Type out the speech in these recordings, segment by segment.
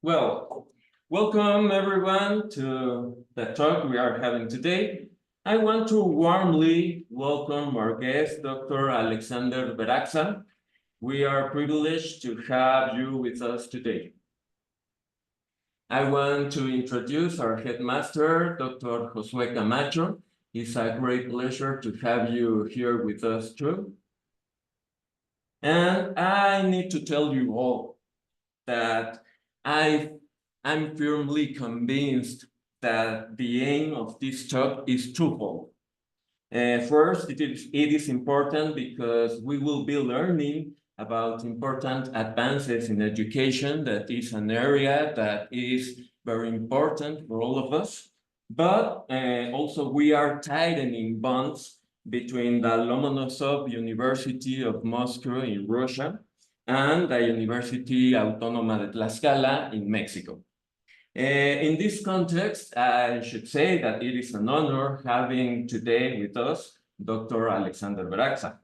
Well, welcome everyone to the talk we are having today. I want to warmly welcome our guest, Dr. Aleksander Veraksa. We are privileged to have you with us today. I want to introduce our headmaster, Dr. Josué Camacho. It's a great pleasure to have you here with us too. And I need to tell you all that I'm firmly convinced that the aim of this talk is twofold. First, it is important because we will be learning about important advances in education. That is an area that is very important for all of us. But also we are tightening bonds between the Lomonosov University of Moscow in Russia and the University Autónoma de Tlaxcala in Mexico. In this context, I should say that it is an honor having today with us Dr. Aleksander Veraksa.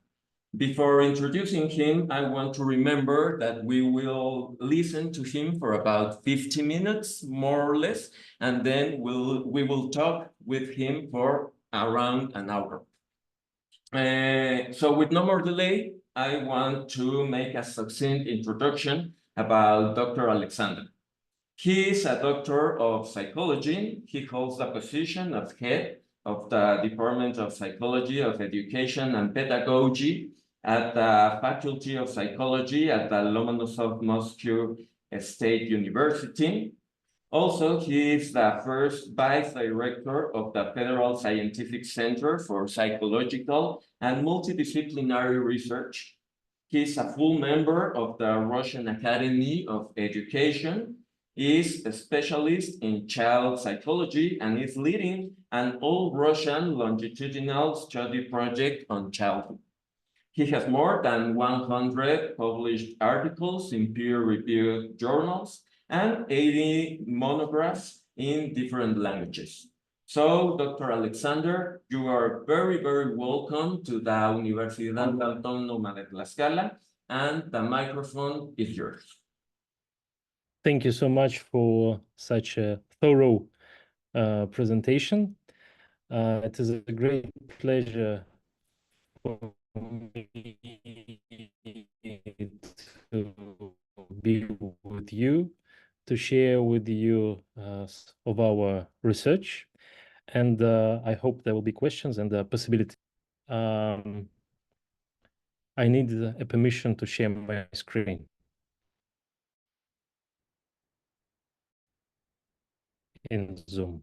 Before introducing him, I want to remember that we will listen to him for about 50 minutes, more or less, and then we will talk with him for around an hour. So with no more delay, I want to make a succinct introduction about Dr. Aleksander. He is a doctor of psychology. He holds the position of head of the Department of Psychology of Education and Pedagogy at the Faculty of Psychology at the Lomonosov Moscow State University. Also, he is the first vice director of the Federal Scientific Center for Psychological and Multidisciplinary Research. He is a full member of the Russian Academy of Education, is a specialist in child psychology, and is leading an all-Russian longitudinal study project on childhood. He has more than 100 published articles in peer-reviewed journals and 80 monographs in different languages. So, Dr. Aleksander, you are very, very welcome to the Universidad Autónoma de Tlaxcala, and the microphone is yours. Thank you so much for such a thorough presentation. It is a great pleasure for me to be with you, to share with you of our research, and I hope there will be questions and possibility. I need a permission to share my screen in Zoom.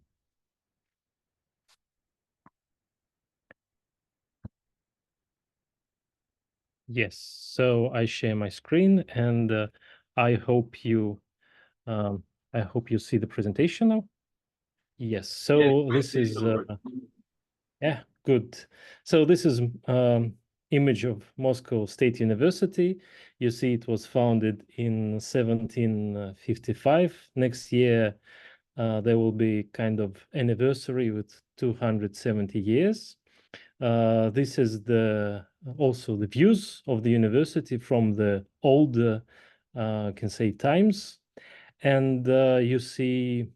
Yes, so I share my screen, and I hope you see the presentation now. Yes, so this is yeah, good. So this is image of Moscow State University. You see it was founded in 1755. Next year there will be kind of anniversary with 270 years. This is also the views of the university from the old, can say, times. And you see,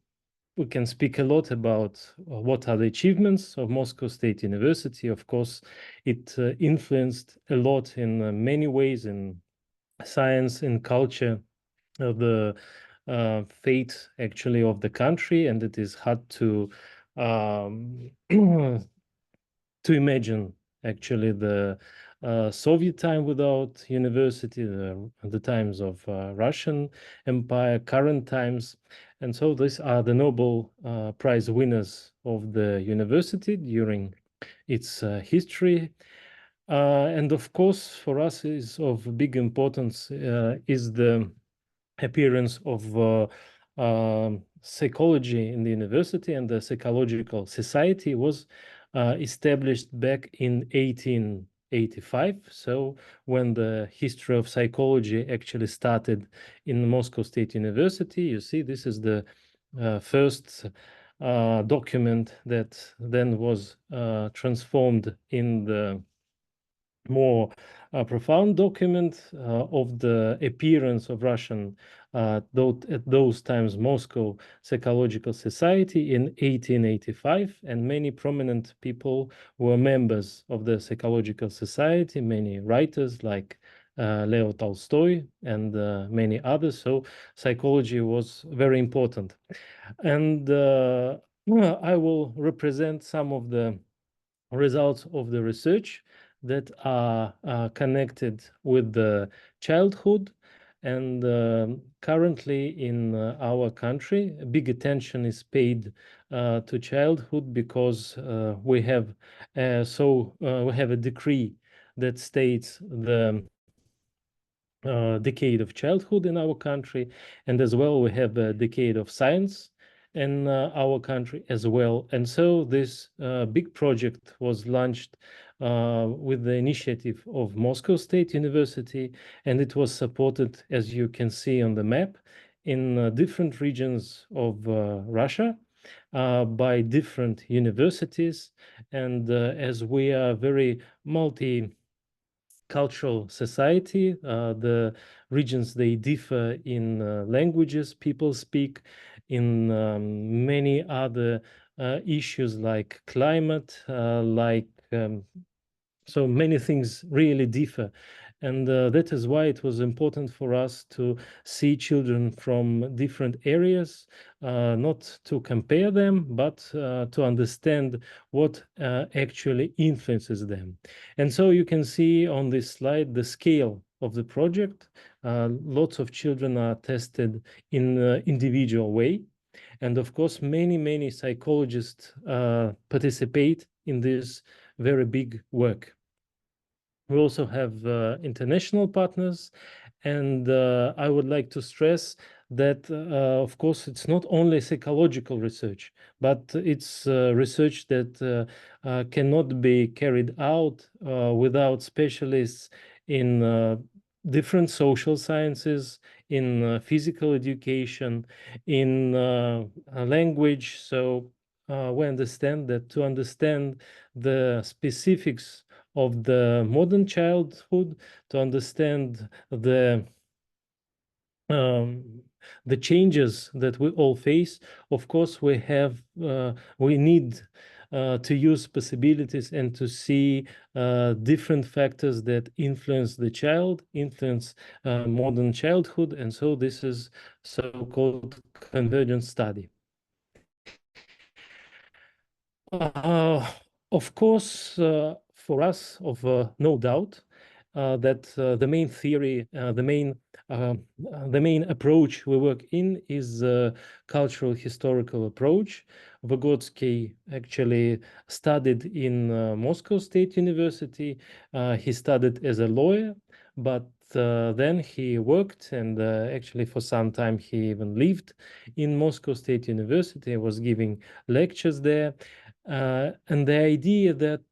we can speak a lot about what are the achievements of Moscow State University. Of course, it influenced a lot in many ways in science, in culture, the fate actually of the country, and it is hard to to imagine actually the Soviet time without university, the times of Russian Empire, current times. And so these are the Nobel Prize winners of the university during its history. And of course, for us is of big importance is the appearance of psychology in the university, and the Psychological Society was established back in 1885. So when the history of psychology actually started in Moscow State University, you see this is the first document that then was transformed in the more profound document of the appearance of Russian, though at those times Moscow Psychological Society in 1885, and many prominent people were members of the Psychological Society, many writers like Leo Tolstoy and many others. So psychology was very important. And I will represent some of the results of the research that are connected with the childhood. And currently in our country, big attention is paid to childhood because we have we have a decree that states the decade of childhood in our country, and as well we have a decade of science in our country as well. And so this big project was launched with the initiative of Moscow State University, and it was supported, as you can see on the map, in different regions of Russia by different universities. And as we are very multicultural society, the regions, they differ in languages people speak, in many other issues like climate, so many things really differ. And that is why it was important for us to see children from different areas, not to compare them, but to understand what actually influences them. And so you can see on this slide the scale of the project. Lots of children are tested in an individual way. And of course, many psychologists participate in this very big work. We also have international partners, and I would like to stress that, of course, it's not only psychological research, but it's research that cannot be carried out without specialists in different social sciences, in physical education, in language. So we understand that to understand the specifics of the modern childhood, to understand um, the changes that we all face, of course, we need to use possibilities and to see different factors that influence the child, influence modern childhood. And so this is so-called convergent study. Uh, of course, for us, no doubt that the main theory, the main approach we work in is a cultural historical approach. Vygotsky actually studied in Moscow State University. He studied as a lawyer, but then he worked, and actually for some time he even lived in Moscow State University, was giving lectures there. And the idea that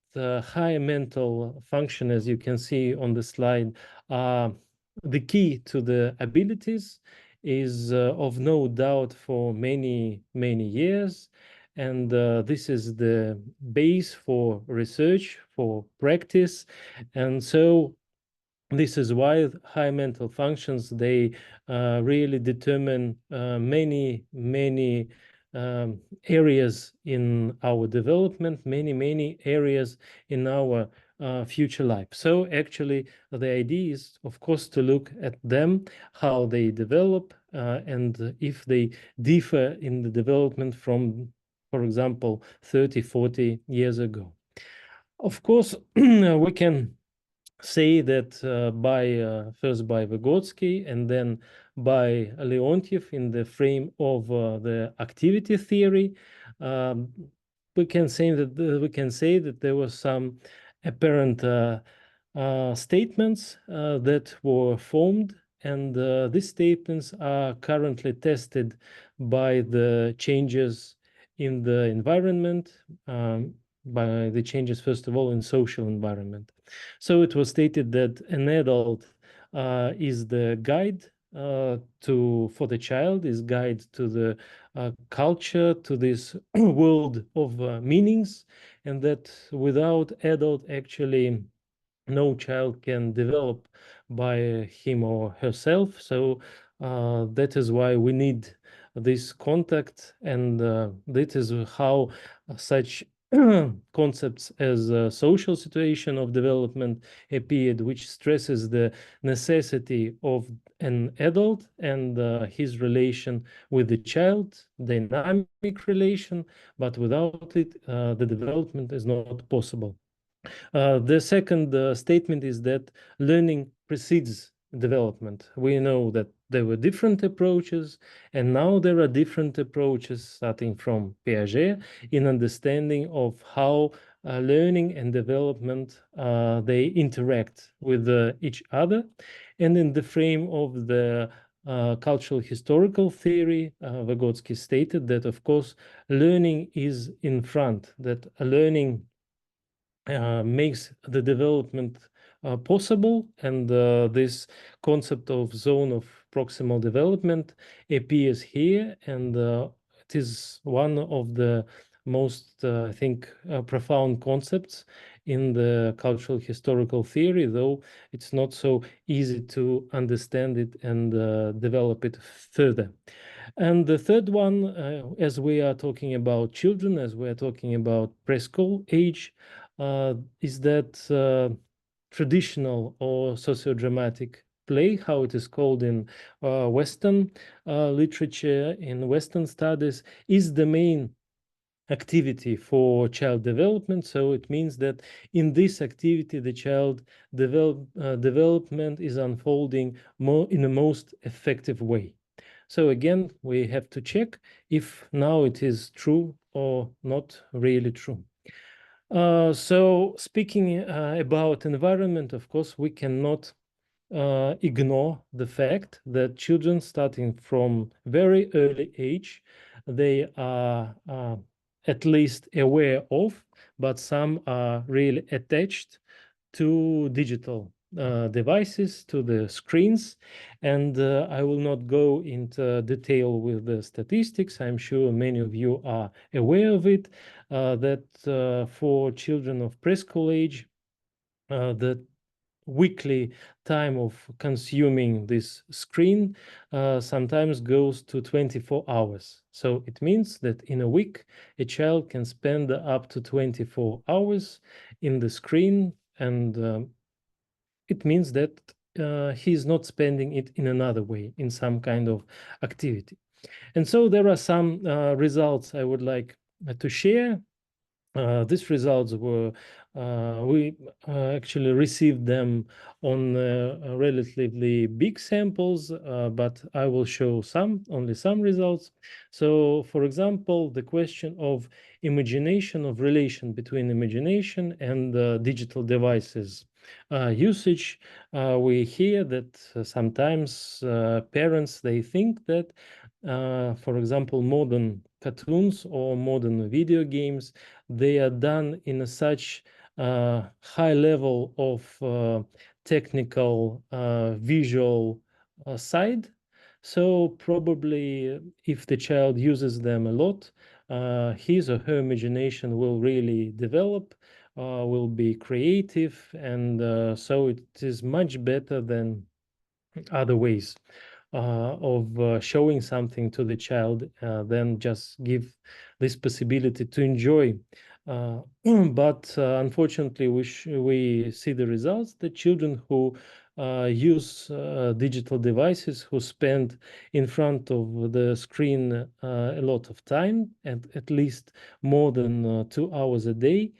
high mental function, as you can see on the slide, the key to the abilities is of no doubt for many years. And this is the base for research, for practice. And so this is why high mental functions, they really determine many areas in our development, many areas in our future life. So actually, the idea is, of course, to look at them, how they develop, and if they differ in the development from, for example, 30, 40 years ago. Of course, we can say that first by Vygotsky and then by Leontiev in the frame of the activity theory, um, we can say that there were some apparent statements that were formed, and these statements are currently tested by the changes in the environment, by the changes, first of all, in social environment. So it was stated that an adult is the guide for the child, is guide to the culture, to this world of meanings, and that without adult actually no child can develop by him or herself. So that is why we need this contact, and that is how such concepts as social situation of development appeared, which stresses the necessity of an adult and his relation with the child, dynamic relation, but without it, the development is not possible. The second statement is that learning precedes development. We know that there were different approaches, and now there are different approaches starting from Piaget in understanding of how learning and development they interact with each other. And in the frame of the cultural historical theory, Vygotsky stated that, of course, learning is in front, that learning makes the development possible, and this concept of zone of proximal development appears here, and it is one of the most, I think, profound concepts in the cultural historical theory, though it's not so easy to understand it and develop it further. And the third one, as we are talking about children, as we are talking about preschool age, is that traditional or sociodramatic play, how it is called in Western literature, in Western studies, is the main activity for child development. So it means that in this activity, the child development is unfolding more in the most effective way. So again, we have to check if now it is true or not really true. So speaking about environment, of course, we cannot ignore the fact that children starting from very early age, they are at least aware of, but some are really attached to digital devices, to the screens. And I will not go into detail with the statistics. I'm sure many of you are aware of it, that for children of preschool age, the weekly time of consuming this screen sometimes goes to 24 hours. So it means that in a week, a child can spend up to 24 hours in the screen, and it means that he's not spending it in another way, in some kind of activity. And so there are some results I would like to share. These results were, we actually received them on relatively big samples, but I will show only some results. So, for example, the question of imagination, of relation between imagination and digital devices usage, we hear that sometimes parents, they think that, for example, modern cartoons or modern video games, they are done in a such high level of technical visual side. So probably if the child uses them a lot, his or her imagination will really develop, will be creative, and so it is much better than other ways of showing something to the child than just give this possibility to enjoy. But unfortunately, we see the results. The children who use digital devices, who spend in front of the screen a lot of time, and at least more than 2 hours a day,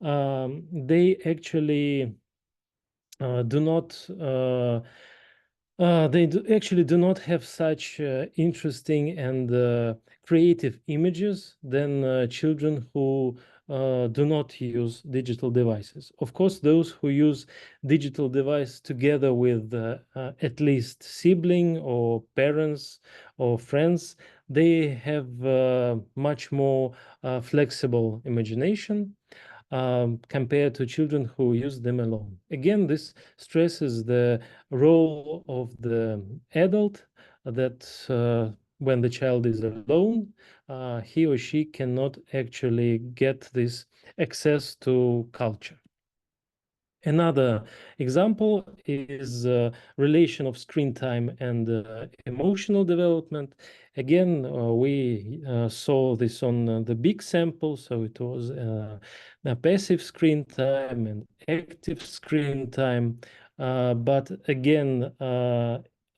they actually do not actually do not have such interesting and creative images than children who do not use digital devices. Of course, those who use digital device together with at least sibling or parents or friends, they have much more flexible imagination compared to children who use them alone. Again, this stresses the role of the adult, that when the child is alone, he or she cannot actually get this access to culture. Another example is relation of screen time and emotional development. Again, we saw this on the big sample, so it was a passive screen time and active screen time. But again,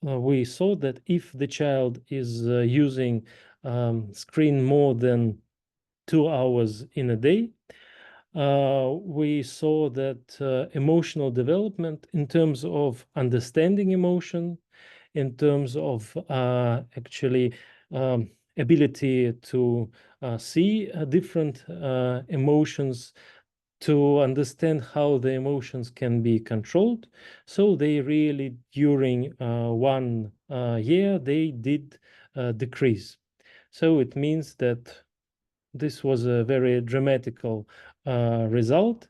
we saw that if the child is using screen more than 2 hours in a day, we saw that emotional development in terms of understanding emotion, in terms of actually ability to see different emotions, to understand how the emotions can be controlled. So they really, during 1 year, they did decrease. So it means that this was a very dramatical result.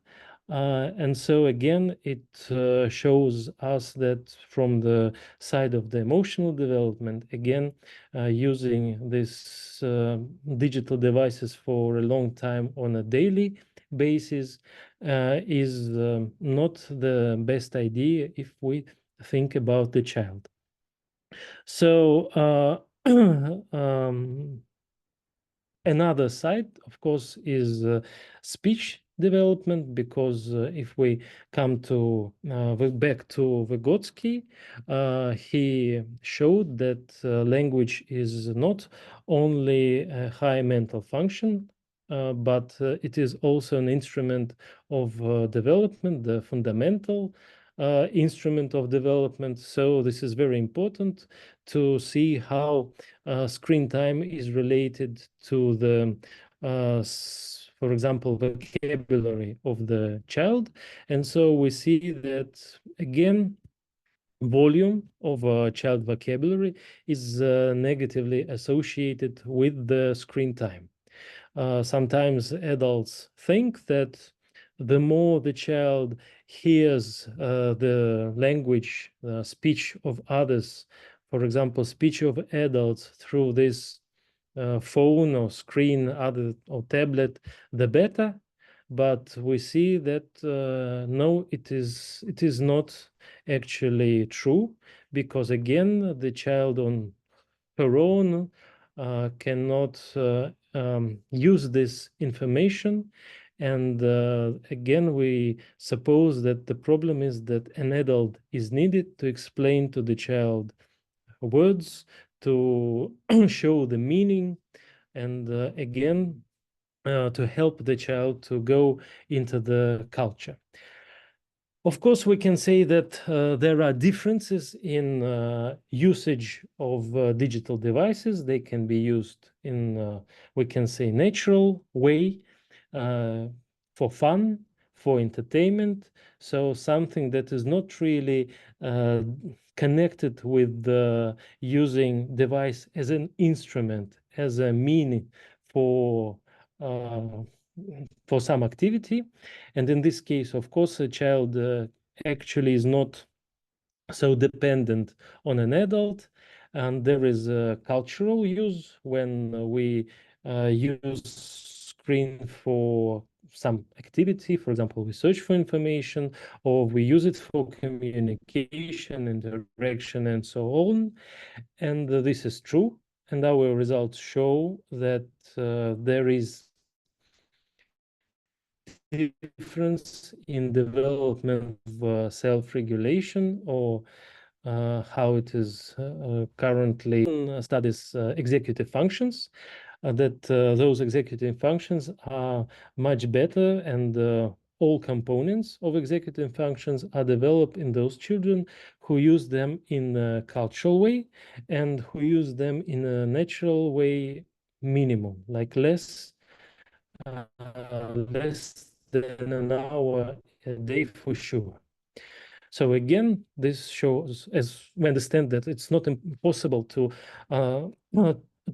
And so again, it shows us that from the side of the emotional development, again, using these digital devices for a long time on a daily basis is not the best idea if we think about the child. So another side, of course, is speech development, because if we come to back to Vygotsky, he showed that language is not only a high mental function, but it is also an instrument of development, the fundamental instrument of development. So this is very important to see how screen time is related to the, for example, vocabulary of the child. And so we see that, again, volume of child vocabulary is negatively associated with the screen time. Sometimes adults think that the more the child hears the language, speech of others, for example, speech of adults through this phone or screen, other or tablet, the better. But we see that no, it is not actually true, because again, the child on her own cannot use this information. And again, we suppose that the problem is that an adult is needed to explain to the child words, to show the meaning, and again, to help the child to go into the culture. Of course, we can say that there are differences in usage of digital devices. They can be used in, we can say, natural way, for fun, for entertainment. So something that is not really connected with using device as an instrument, as a meaning for some activity. And in this case, of course, a child actually is not so dependent on an adult. And there is a cultural use when we use screen for some activity. For example, we search for information, or we use it for communication, interaction, and so on. And this is true. And our results show that there is difference in development of self-regulation, or how it is currently studies executive functions, that those executive functions are much better, and all components of executive functions are developed in those children who use them in a cultural way, and who use them in a natural way, minimum, like less than an hour a day for sure. So again, this shows, as we understand, that it's not impossible to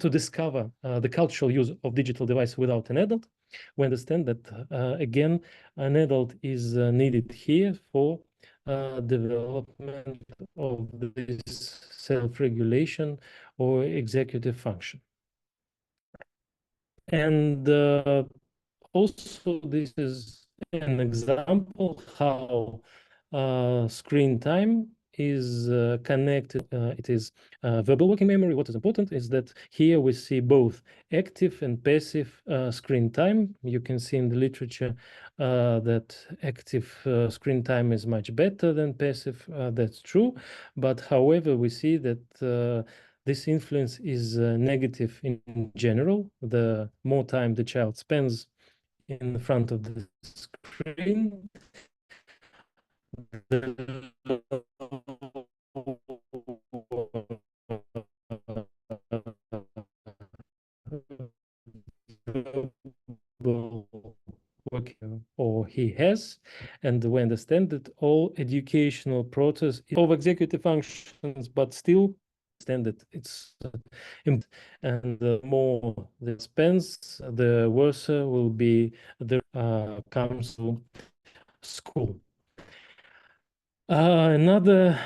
discover the cultural use of digital device without an adult. We understand that again, an adult is needed here for development of this self-regulation or executive function. And also, this is an example how screen time is connected. It is verbal working memory. What is important is that here we see both active and passive screen time. You can see in the literature that active screen time is much better than passive. That's true. But however, we see that this influence is negative in general. The more time the child spends in front of the screen, the work or he has, and we understand that all educational process of executive functions, but still understand that it's and the more the spends, the worse will be the comes to school. Another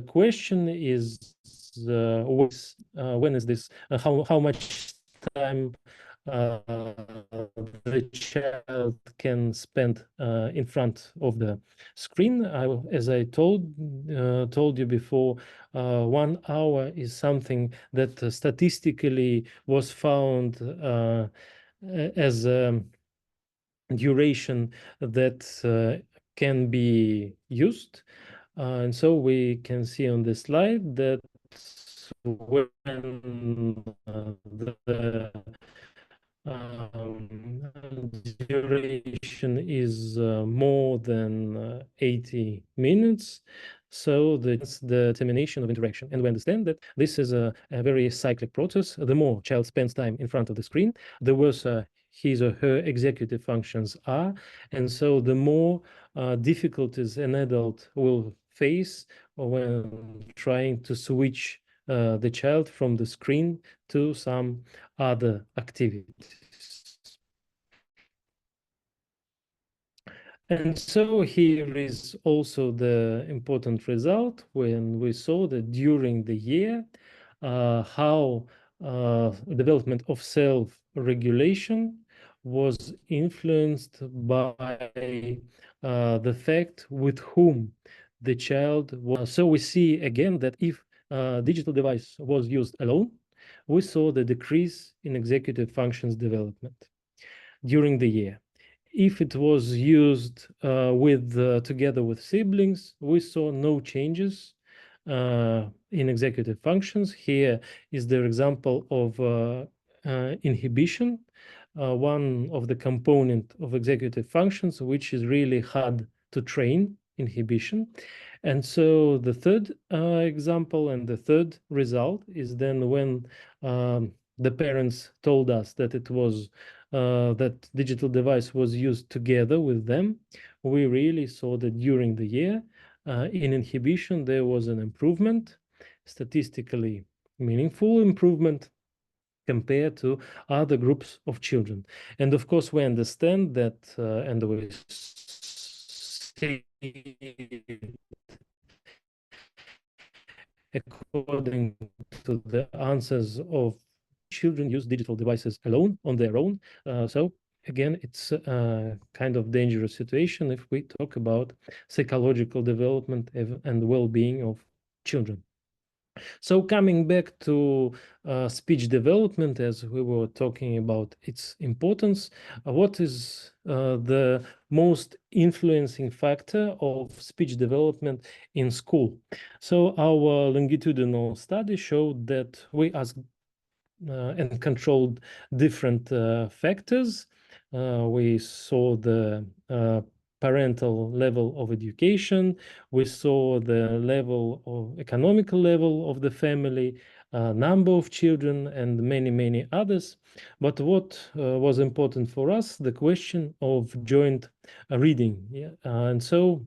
question is when is this? How much time the child can spend in front of the screen? As I told you before, 1 hour is something that statistically was found as a duration that can be used. And so we can see on the slide that when the duration is more than 80 minutes, so that's the termination of interaction. And we understand that this is a very cyclic process. The more child spends time in front of the screen, the worse his or her executive functions are. And so the more difficulties an adult will face when trying to switch the child from the screen to some other activities. And so here is also the important result when we saw that during the year, how development of self-regulation was influenced by the fact with whom the child was. So we see again that if digital device was used alone, we saw the decrease in executive functions development during the year. If it was used together with siblings, we saw no changes in executive functions. Here is the example of inhibition, one of the component of executive functions, which is really hard to train, inhibition. And so the third example and the third result is then when the parents told us that it was that digital device was used together with them, we really saw that during the year in inhibition there was an improvement, statistically meaningful improvement compared to other groups of children. And of course, we understand that, and we see according to the answers of children use digital devices alone on their own. So again, it's a kind of dangerous situation if we talk about psychological development and well-being of children. So coming back to speech development, as we were talking about its importance, what is the most influencing factor of speech development in school? So our longitudinal study showed that we asked and controlled different factors. We saw the parental level of education. We saw the level of economical level of the family, number of children, and many, many others. But what was important for us, the question of joint reading. Yeah? And so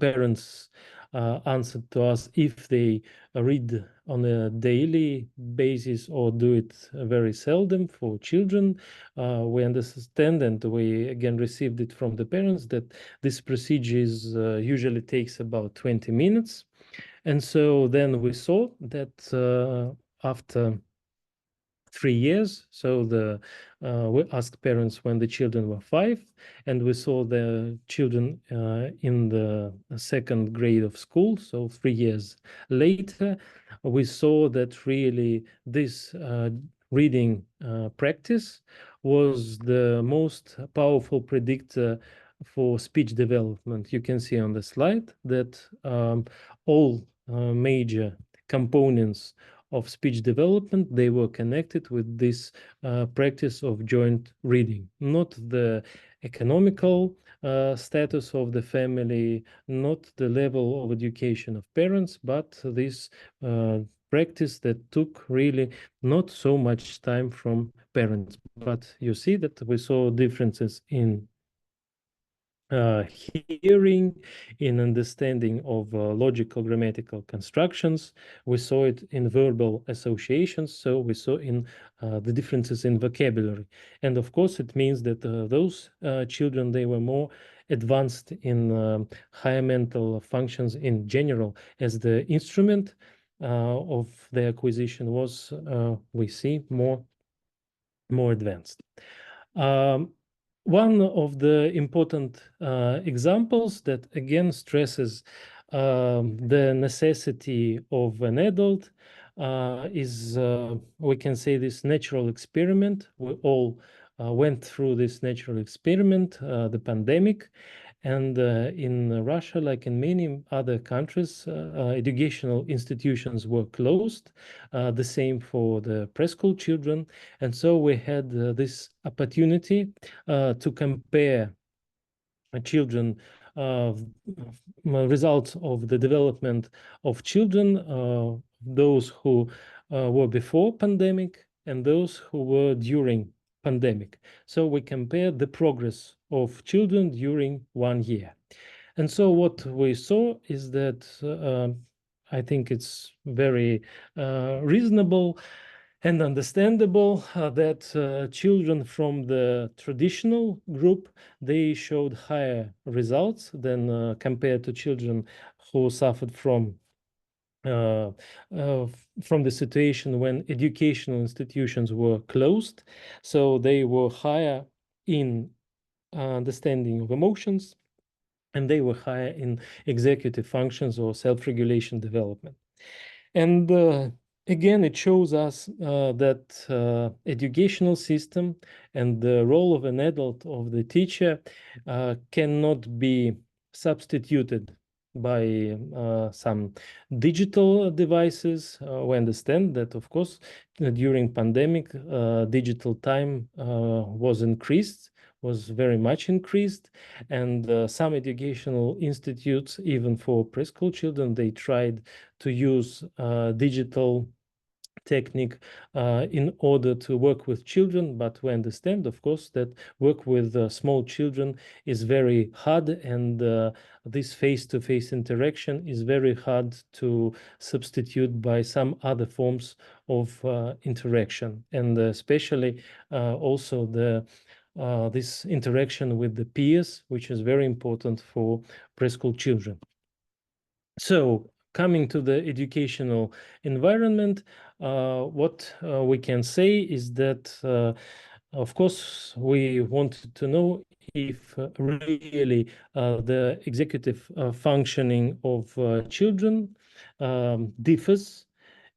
parents answered to us if they read on a daily basis or do it very seldom for children. We understand, and we again received it from the parents, that this procedure usually takes about 20 minutes. And so then we saw that after 3 years. So we asked parents when the children were 5, and we saw the children in the second grade of school. So 3 years later, we saw that really this reading practice was the most powerful predictor for speech development. You can see on the slide that all major components of speech development, they were connected with this practice of joint reading, not the economical status of the family, not the level of education of parents, but this practice that took really not so much time from parents. But you see that we saw differences in hearing, in understanding of logical grammatical constructions. We saw it in verbal associations, so we saw in the differences in vocabulary. And of course, it means that those children, they were more advanced in higher mental functions in general, as the instrument of the acquisition was, we see, more advanced. One of the important examples that again stresses the necessity of an adult is, we can say, this natural experiment. We all went through this natural experiment, the pandemic. And in Russia, like in many other countries, educational institutions were closed. The same for the preschool children. And so we had this opportunity to compare children, results of the development of children, those who were before pandemic and those who were during pandemic. So we compared the progress of children during 1 year. And so what we saw is that I think it's very reasonable and understandable that children from the traditional group, they showed higher results than compared to children who suffered from the situation when educational institutions were closed. So they were higher in understanding of emotions, and they were higher in executive functions or self-regulation development. And again, it shows us that educational system and the role of an adult, of the teacher, cannot be substituted by some digital devices. We understand that, of course, during pandemic, digital time was very much increased, and some educational institutes, even for preschool children, they tried to use digital technique in order to work with children. But we understand, of course, that work with small children is very hard, and this face-to-face interaction is very hard to substitute by some other forms of interaction, and especially also this interaction with the peers, which is very important for preschool children. So coming to the educational environment, what we can say is that, of course, we wanted to know if really the executive functioning of children differs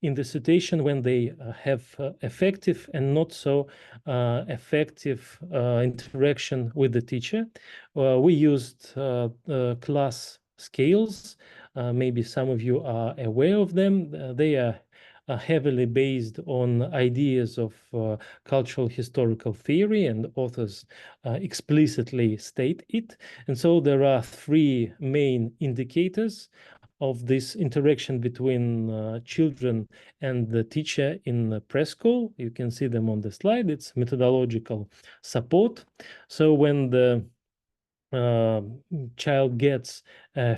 in the situation when they have effective and not so effective interaction with the teacher. We used class scales. Maybe some of you are aware of them. They are heavily based on ideas of cultural historical theory, and authors explicitly state it. And so there are 3 main indicators of this interaction between children and the teacher in preschool. You can see them on the slide. It's methodological support. So when the child gets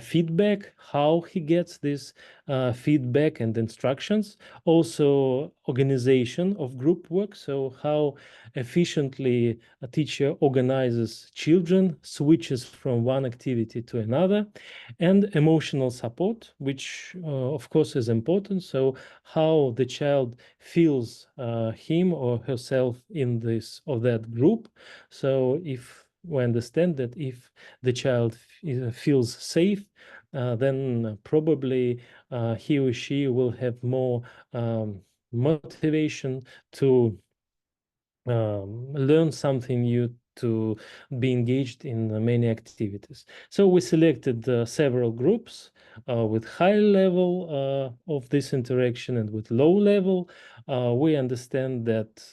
feedback, how he gets this feedback and instructions, also organization of group work, so how efficiently a teacher organizes children, switches from one activity to another, and emotional support, which of course is important, so how the child feels him or herself in this or that group. So if we understand that if the child feels safe, then probably he or she will have more motivation to learn something new, to be engaged in many activities. So we selected several groups with high level of this interaction and with low level. We understand that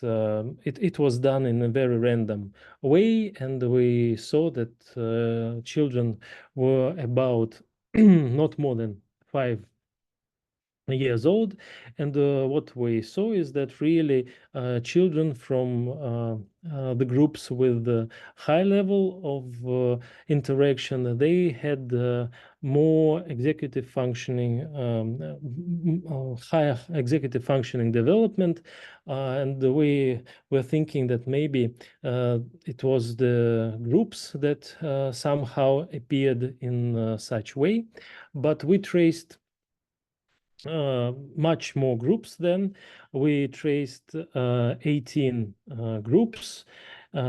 it was done in a very random way, and we saw that children were about not more than 5 years old, and what we saw is that really children from the groups with the high level of interaction, they had more executive functioning, higher executive functioning development, and we were thinking that maybe it was the groups that somehow appeared in such way, but we traced much more groups then. We traced 18 groups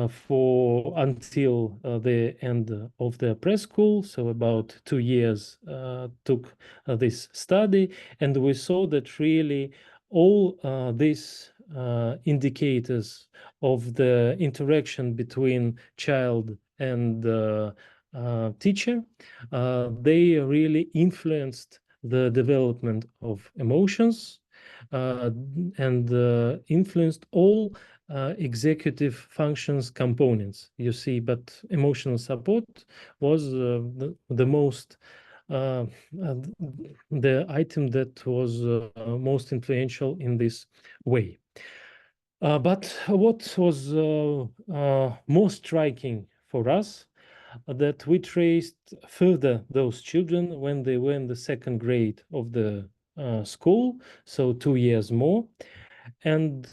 for until the end of the preschool, so about 2 years took this study, and we saw that really all these indicators of the interaction between child and teacher, they really influenced the development of emotions and influenced all executive functions components, you see, but emotional support was the most the item that was most influential in this way. But what was more striking for us, that we traced further those children when they were in the second grade of the school, so 2 years more. And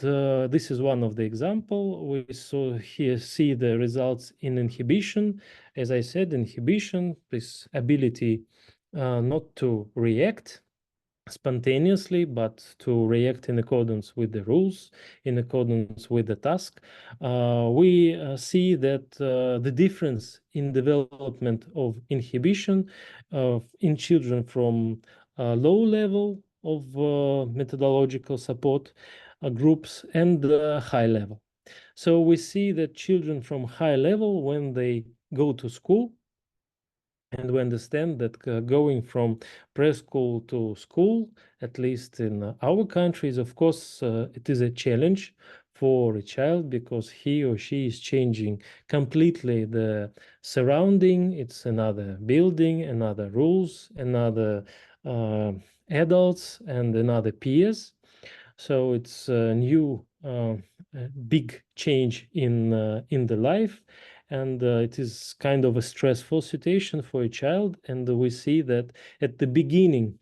this is one of the example. We saw here, see the results in inhibition. As I said, inhibition, this ability not to react spontaneously, but to react in accordance with the rules, in accordance with the task. We see that the difference in development of inhibition in children from low level of methodological support groups and high level. So we see that children from high level, when they go to school, and we understand that going from preschool to school, at least in our countries, of course, it is a challenge for a child because he or she is changing completely the surrounding. It's another building, another rules, another adults, and another peers. So it's a new big change in the life, and it is kind of a stressful situation for a child. And we see that at the beginning,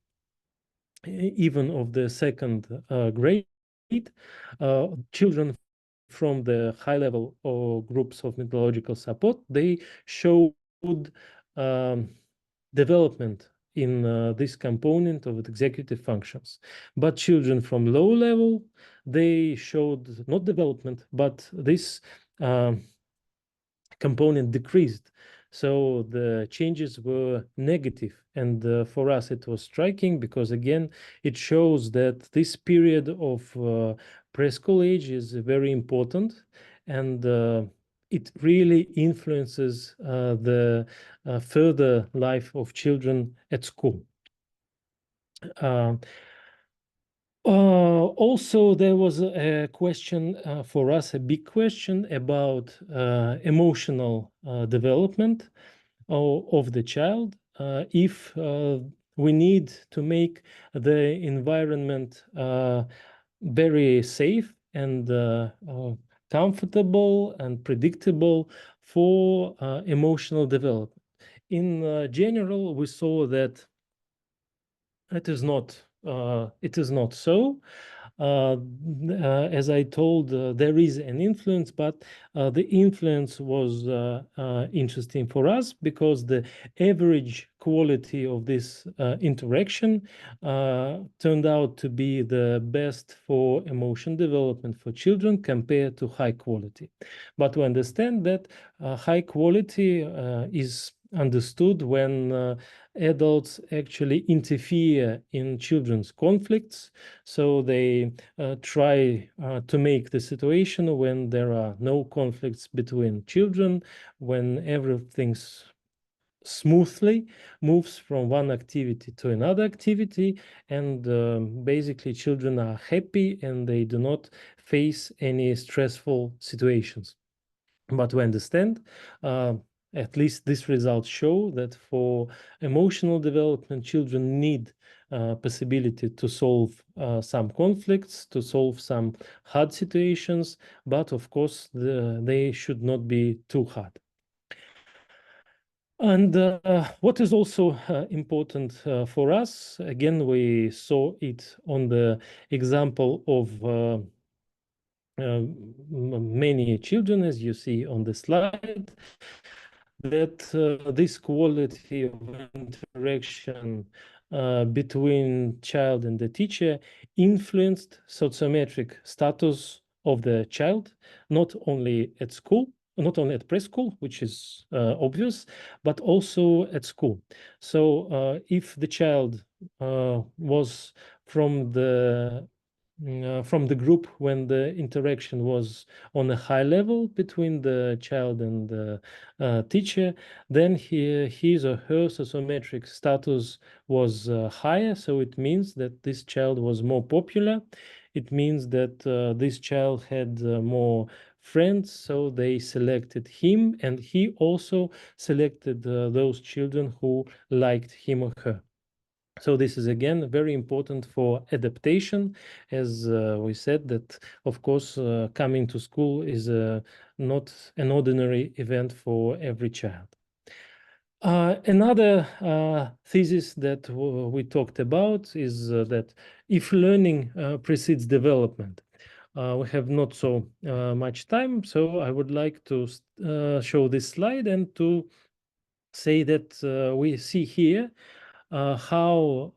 even of the second grade, children from the high level or groups of methodological support, they showed um, development in this component of executive functions. But children from low level, they showed not development, but this component decreased. So the changes were negative. And for us, it was striking because, again, it shows that this period of preschool age is very important, and it really influences the further life of children at school. Also, there was a question for us, a big question about emotional development of the child. If we need to make the environment very safe and comfortable and predictable for emotional development. In general, we saw that it is not so. As I told, there is an influence, but the influence was interesting for us because the average quality of this interaction turned out to be the best for emotion development for children compared to high quality. But we understand that high quality is understood when adults actually interfere in children's conflicts. So they try to make the situation when there are no conflicts between children, when everything's smoothly moves from one activity to another activity, and basically children are happy and they do not face any stressful situations. But we understand, at least these results show that for emotional development, children need possibility to solve some conflicts, to solve some hard situations, but of course they should not be too hard. And what is also important for us, again, we saw it on the example of many children, as you see on the slide, that this quality of interaction between child and the teacher influenced sociometric status of the child, not only at school, not only at preschool, which is obvious, but also at school. So if the child was from the group when the interaction was on a high level between the child and the teacher, then his or her sociometric status was higher. So it means that this child was more popular. It means that this child had more friends, so they selected him, and he also selected those children who liked him or her. So this is again very important for adaptation, as we said that, of course, coming to school is not an ordinary event for every child. Another thesis that we talked about is that if learning precedes development, we have not so much time, so I would like to show this slide and to say that we see here how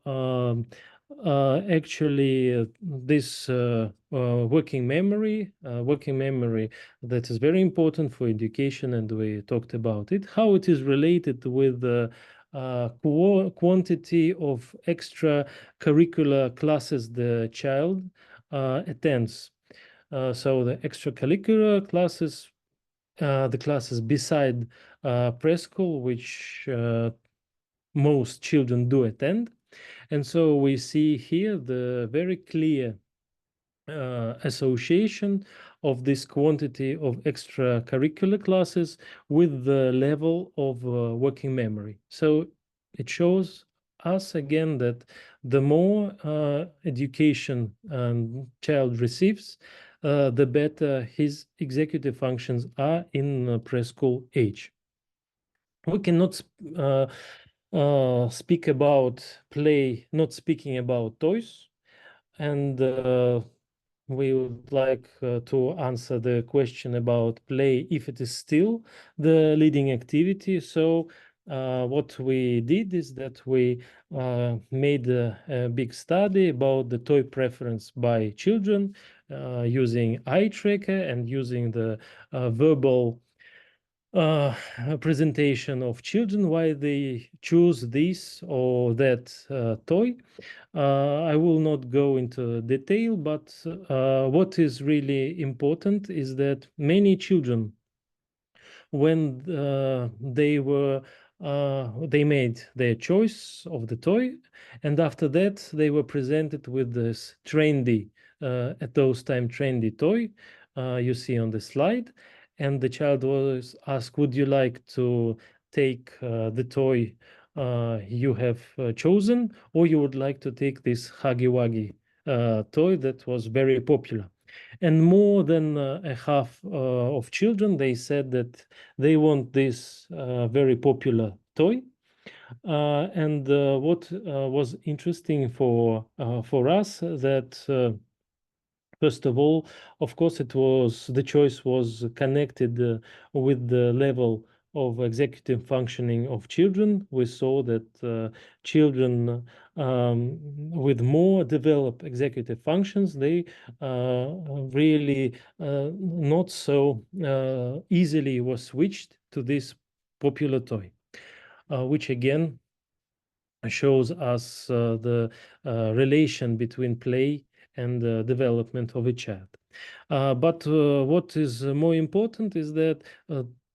actually this working memory that is very important for education, and we talked about it, how it is related with the quantity of extracurricular classes the child attends. So the extracurricular classes, the classes beside preschool, which most children do attend. And so we see here the very clear association of this quantity of extracurricular classes with the level of working memory. So it shows us again that the more education child receives, the better his executive functions are in preschool age. We cannot speak about play, not speaking about toys. And we would like to answer the question about play if it is still the leading activity. So what we did is that we made a big study about the toy preference by children using eye tracker and using the verbal presentation of children, why they choose this or that toy. I will not go into detail, but what is really important is that many children, when they made their choice of the toy, and after that they were presented with this trendy, at those time trendy toy you see on the slide, and the child was asked, would you like to take the toy you have chosen, or you would like to take this Huggy Wuggy toy that was very popular? And more than a half of children, they said that they want this very popular toy. And what was interesting for us that first of all, of course, the choice was connected with the level of executive functioning of children. We saw that children with more developed executive functions, they really not so easily was switched to this popular toy, which again shows us the relation between play and development of a child. But what is more important is that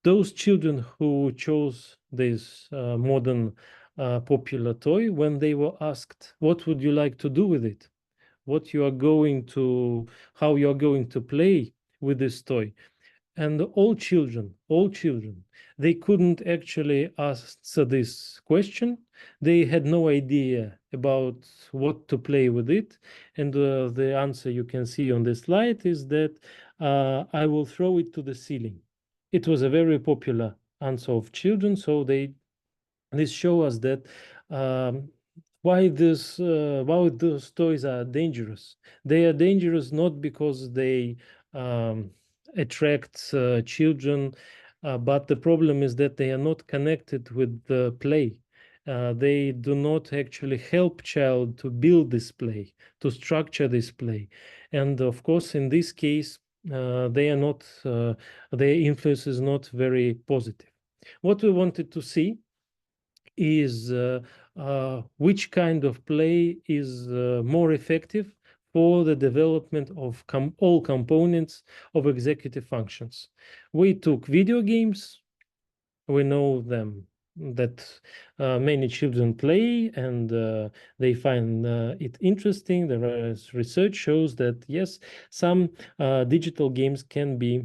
those children who chose this modern popular toy, when they were asked, what would you like to do with it? How you are going to play with this toy? And all children, they couldn't actually answer this question. They had no idea about what to play with it. And the answer you can see on the slide is that I will throw it to the ceiling. It was a very popular answer of children. So this show us that why those toys are dangerous. They are dangerous not because they attract children, but the problem is that they are not connected with the play. They do not actually help child to build this play, to structure this play. And of course, in this case, they are not, their influence is not very positive. What we wanted to see is which kind of play is more effective for the development of all components of executive functions. We took video games. We know them that many children play and they find it interesting. The research shows that yes, some digital games can be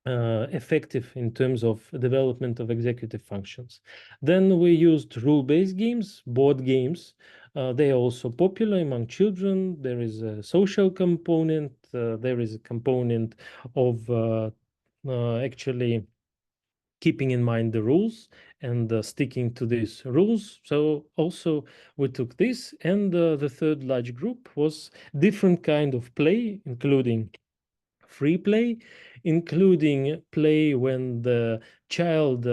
effective in terms of development of executive functions. Then we used rule-based games, board games. They are also popular among children. There is a social component. There is a component of actually keeping in mind the rules and sticking to these rules. So also we took this, and the third large group was different kind of play, including free play, including play when the child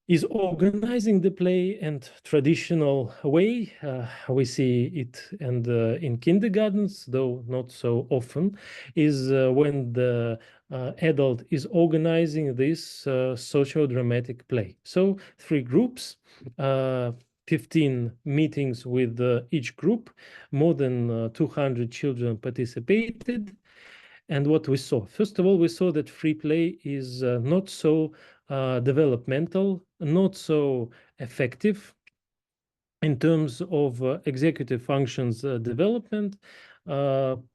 is organizing the play and traditional way. We see it and in kindergartens, though not so often, is when the adult is organizing this social dramatic play. So 3 groups, 15 meetings with each group, more than 200 children participated. And what we saw, first of all, we saw that free play is not so developmental, not so effective in terms of executive functions development,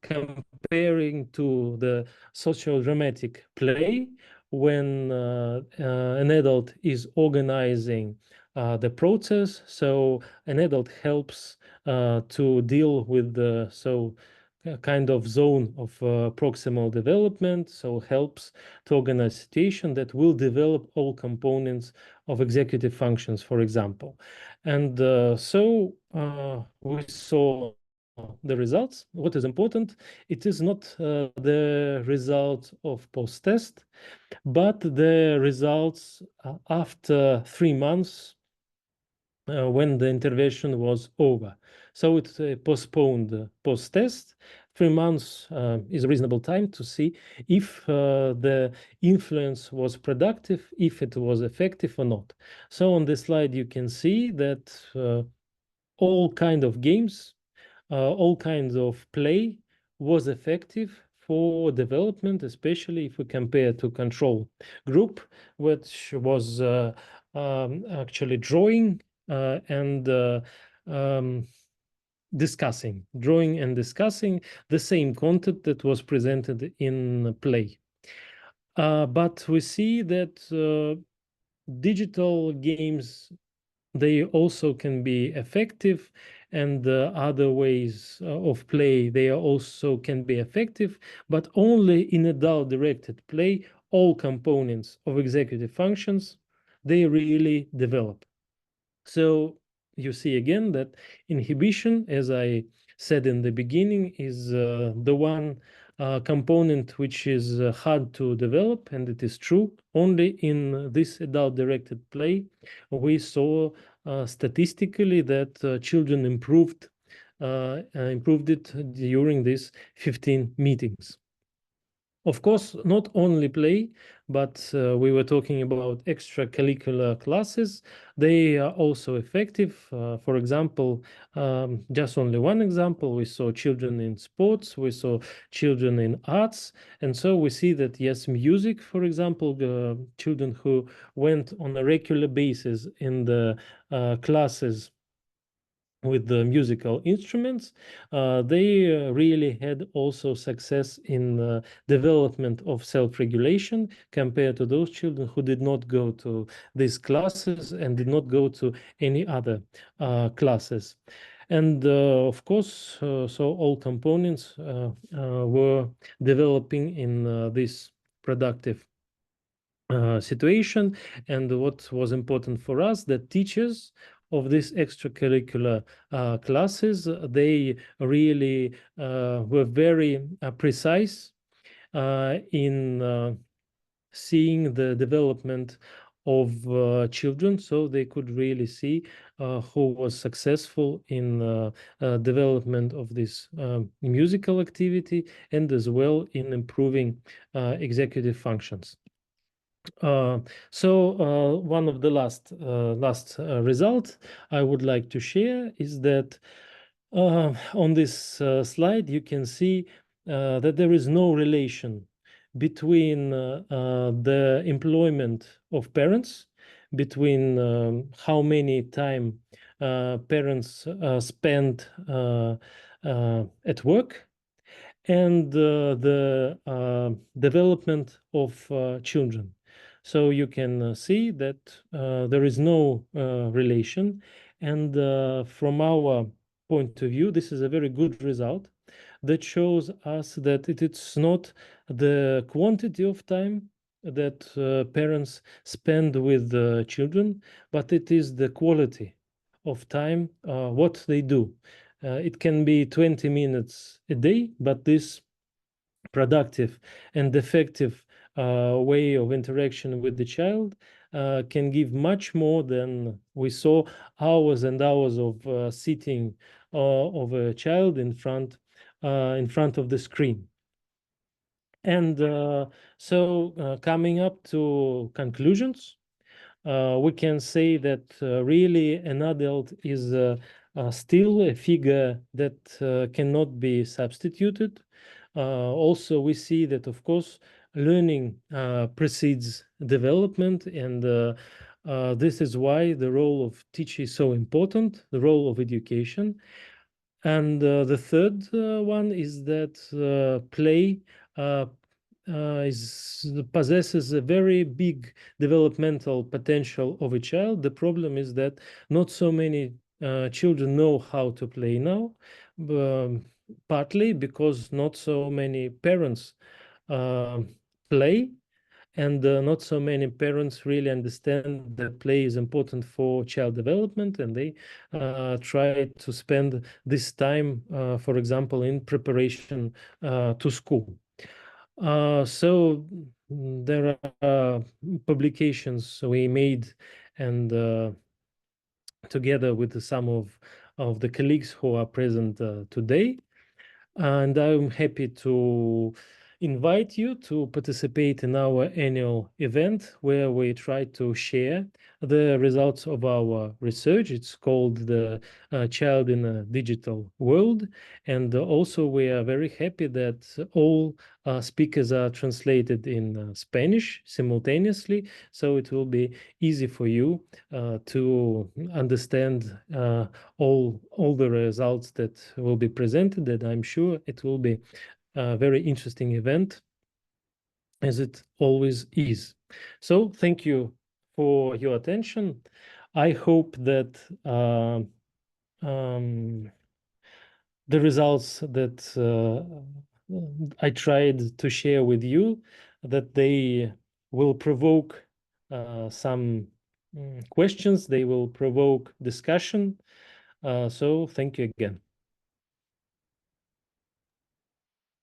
comparing to the social dramatic play when an adult is organizing the process. So an adult helps to deal with the kind of zone of proximal development, so helps to organize situation that will develop all components of executive functions, for example. And we saw the results. What is important, it is not the result of post-test, but the results after 3 months when the intervention was over. So it postponed post-test. 3 months is a reasonable time to see if the influence was productive, if it was effective or not. So on this slide, you can see that all kind of games, all kinds of play was effective for development, especially if we compare to control group, which was actually drawing and drawing and discussing the same content that was presented in play. But we see that digital games, they also can be effective and other ways of play, they are also can be effective, but only in adult-directed play, all components of executive functions, they really develop. So you see again that inhibition, as I said in the beginning, is the one component which is hard to develop, and it is true. Only in this adult-directed play, we saw statistically that children improved it during these 15 meetings. Of course, not only play, but we were talking about extracurricular classes. They are also effective. For example, just only one example, we saw children in sports, we saw children in arts. And so we see that, yes, music, for example, children who went on a regular basis in the classes with the musical instruments, they really had also success in development of self-regulation compared to those children who did not go to these classes and did not go to any other classes. And of course, so all components were developing in this productive situation. And what was important for us, that teachers of these extracurricular classes, they really were very precise in seeing the development of children, so they could really see who was successful in development of this musical activity, and as well in improving executive functions. So one of the last result I would like to share is that on this slide you can see that there is no relation between the employment of parents, between how many time parents spend at work, and the development of children. So you can see that there is no relation. And from our point of view, this is a very good result that shows us that it's not the quantity of time that parents spend with children, but it is the quality of time, what they do. It can be 20 minutes a day, but this productive and effective way of interaction with the child can give much more than we saw hours and hours of sitting of a child in front of the screen. And so coming up to conclusions, we can say that really an adult is still a figure that cannot be substituted. Also, we see that, of course, learning precedes development, and this is why the role of teacher is so important, the role of education. And the third one is that play possesses a very big developmental potential of a child. The problem is that not so many children know how to play now, partly because not so many parents play, and not so many parents really understand that play is important for child development, and they try to spend this time, for example, in preparation to school. So there are publications we made, and together with some of the colleagues who are present today. And I'm happy to invite you to participate in our annual event where we try to share the results of our research. It's called the Child in a Digital World. And also we are very happy that all speakers are translated in Spanish simultaneously. So it will be easy for you to understand all the results that will be presented, that I'm sure it will be a very interesting event, as it always is. So thank you for your attention. I hope that the results that I tried to share with you, that they will provoke some questions, they will provoke discussion. So thank you again.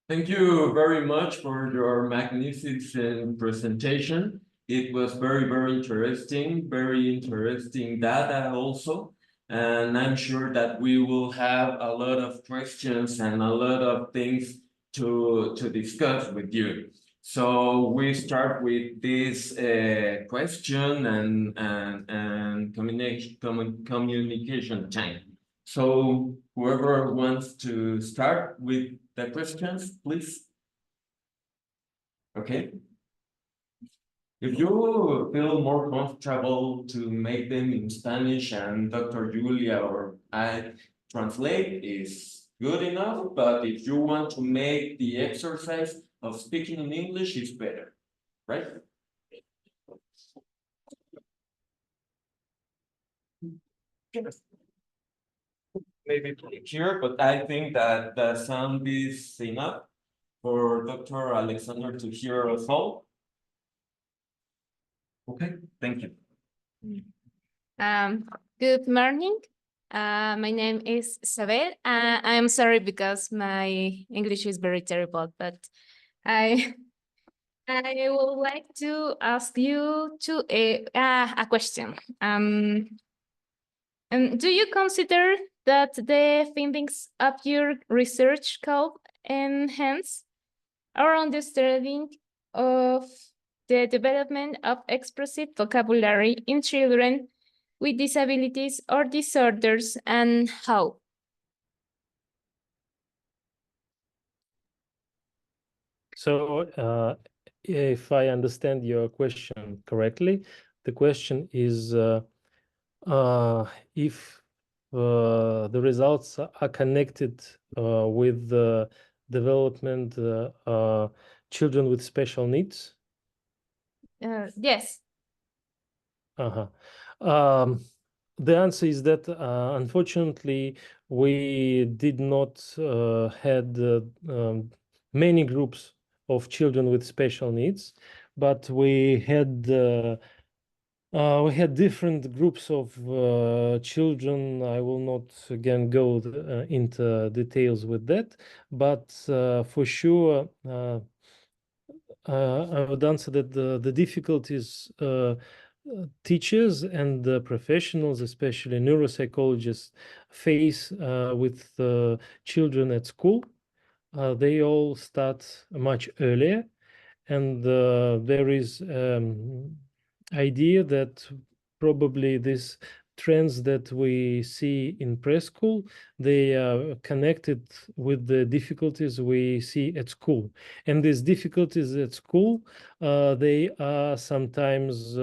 Thank you very much for your magnificent presentation. It was very interesting data also. And I'm sure that we will have a lot of questions and a lot of things to discuss with you. So we start with this question and communication time. So whoever wants to start with the questions, please. Okay. If you feel more comfortable to make them in Spanish and Dr. Julia or I translate is good enough, but if you want to make the exercise of speaking in English, it's better, right? Maybe here, but I think that the sound is enough for Dr. Aleksander to hear us all. Okay, thank you. Good morning. My name is Isabel. I'm sorry because my English is very terrible, but I would like to ask you a question. Do you consider that the findings of your research could enhance our understanding of the development of expressive vocabulary in children with disabilities or disorders, and how? So if I understand your question correctly, the question is if the results are connected with the development children with special needs? Yes. The answer is that unfortunately we did not had many groups of children with special needs, but we had different groups of children. I will not again go into details with that, but for sure I would answer that the difficulties teachers and professionals, especially neuropsychologists, face with children at school, they all start much earlier, and there is idea that probably these trends that we see in preschool, they are connected with the difficulties we see at school. And these difficulties at school, they are sometimes,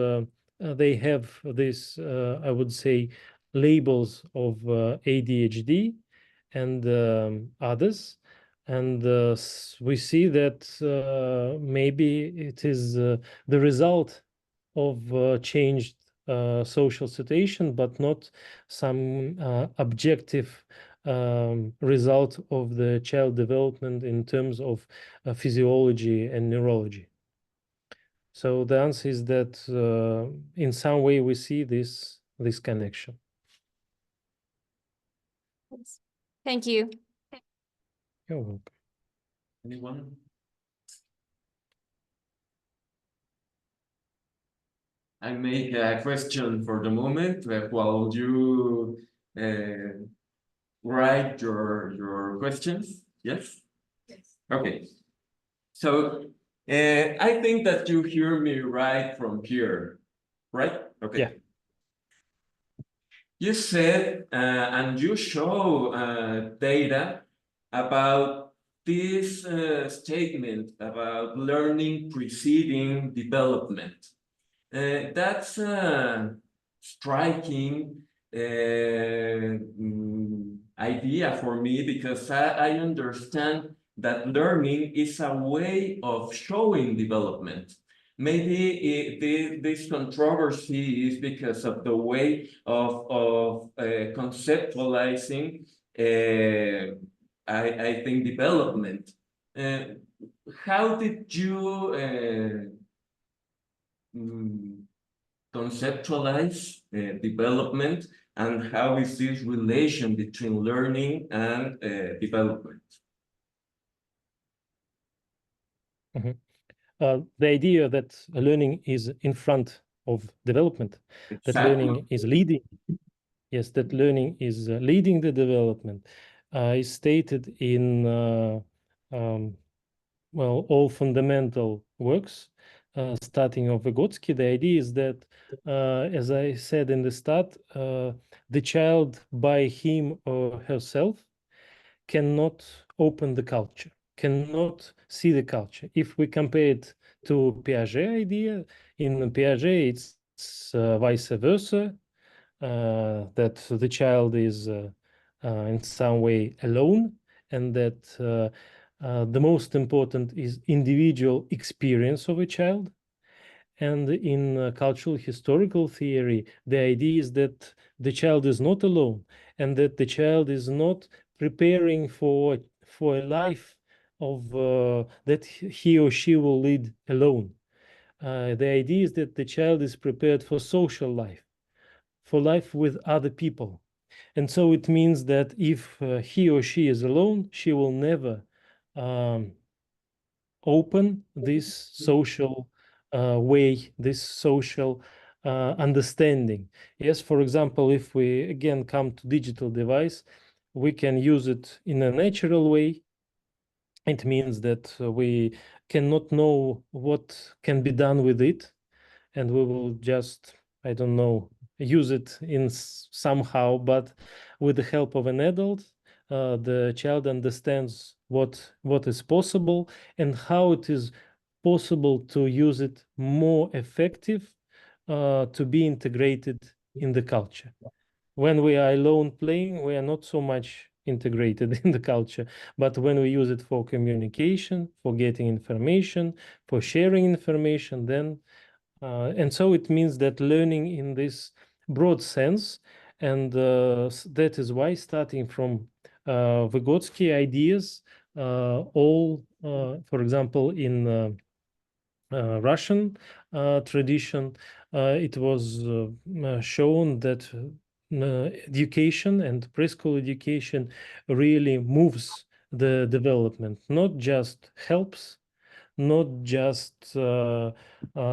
they have this, I would say, labels of ADHD and others. And we see that maybe it is the result of changed social situation, but not some objective result of the child development in terms of physiology and neurology. So the answer is that in some way we see this connection. Thank you. You're welcome. Anyone? I make a question for the moment while you write your questions. Yes? Yes. Okay. So I think that you hear me right from here, right? Okay. Yeah. You said and you show data about this statement about learning preceding development. That's striking idea for me, because I understand that learning is a way of showing development. Maybe this controversy is because of the way of conceptualizing, I think, development. How did you conceptualize development, and how is this relation between learning and development? The idea that learning is in front of development, that learning is leading, yes, that learning is leading the development, is stated in well, all fundamental works, starting of Vygotsky. The idea is that, as I said in the start, the child by him or herself cannot open the culture, cannot see the culture. If we compare it to Piaget idea, in Piaget it's vice versa, that the child is in some way alone, and that the most important is individual experience of a child. And in cultural historical theory, the idea is that the child is not alone, and that the child is not preparing for a life of that he or she will lead alone. The idea is that the child is prepared for social life, for life with other people. And so it means that if he or she is alone, she will never open this social way, this social understanding. Yes, for example, if we again come to digital device, we can use it in a natural way. It means that we cannot know what can be done with it, and we will just, I don't know, use it in somehow, but with the help of an adult, the child understands what is possible and how it is possible to use it more effective, to be integrated in the culture. When we are alone playing, we are not so much integrated in the culture, but when we use it for communication, for getting information, for sharing information, then and so it means that learning in this broad sense, and that is why, starting from Vygotsky ideas, for example, in Russian tradition, it was shown that education and preschool education really moves the development, not just helps, not just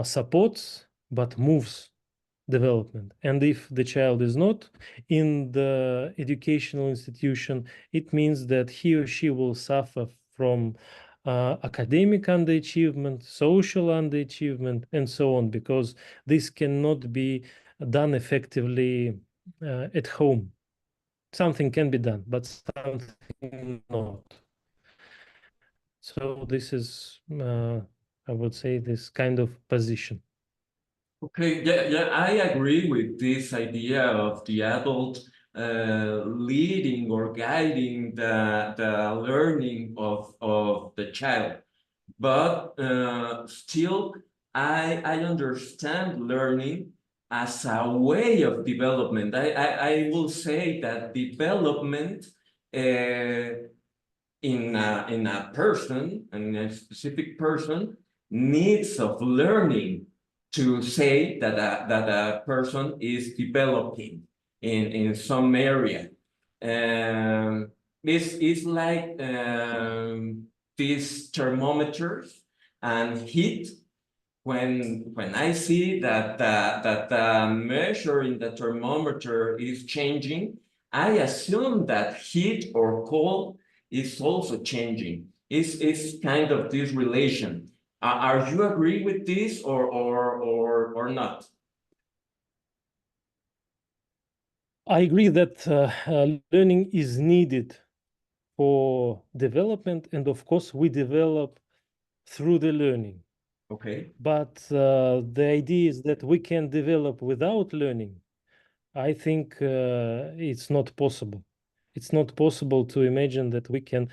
supports, but moves development. And if the child is not in the educational institution, it means that he or she will suffer from academic underachievement, social underachievement, and so on, because this cannot be done effectively at home. Something can be done, but something not. So this is, I would say, this kind of position. Okay, yeah, I agree with this idea of the adult leading or guiding the learning of the child. But still, I understand learning as a way of development. I will say that development in a person, in a specific person, needs of learning to say that a person is developing in some area. It's like these thermometers and heat. When I see that the measure in the thermometer is changing, I assume that heat or cold is also changing. It's kind of this relation. Are you agree with this or not? I agree that learning is needed for development, and of course, we develop through the learning. Okay. But the idea is that we can develop without learning. I think it's not possible. It's not possible to imagine that we can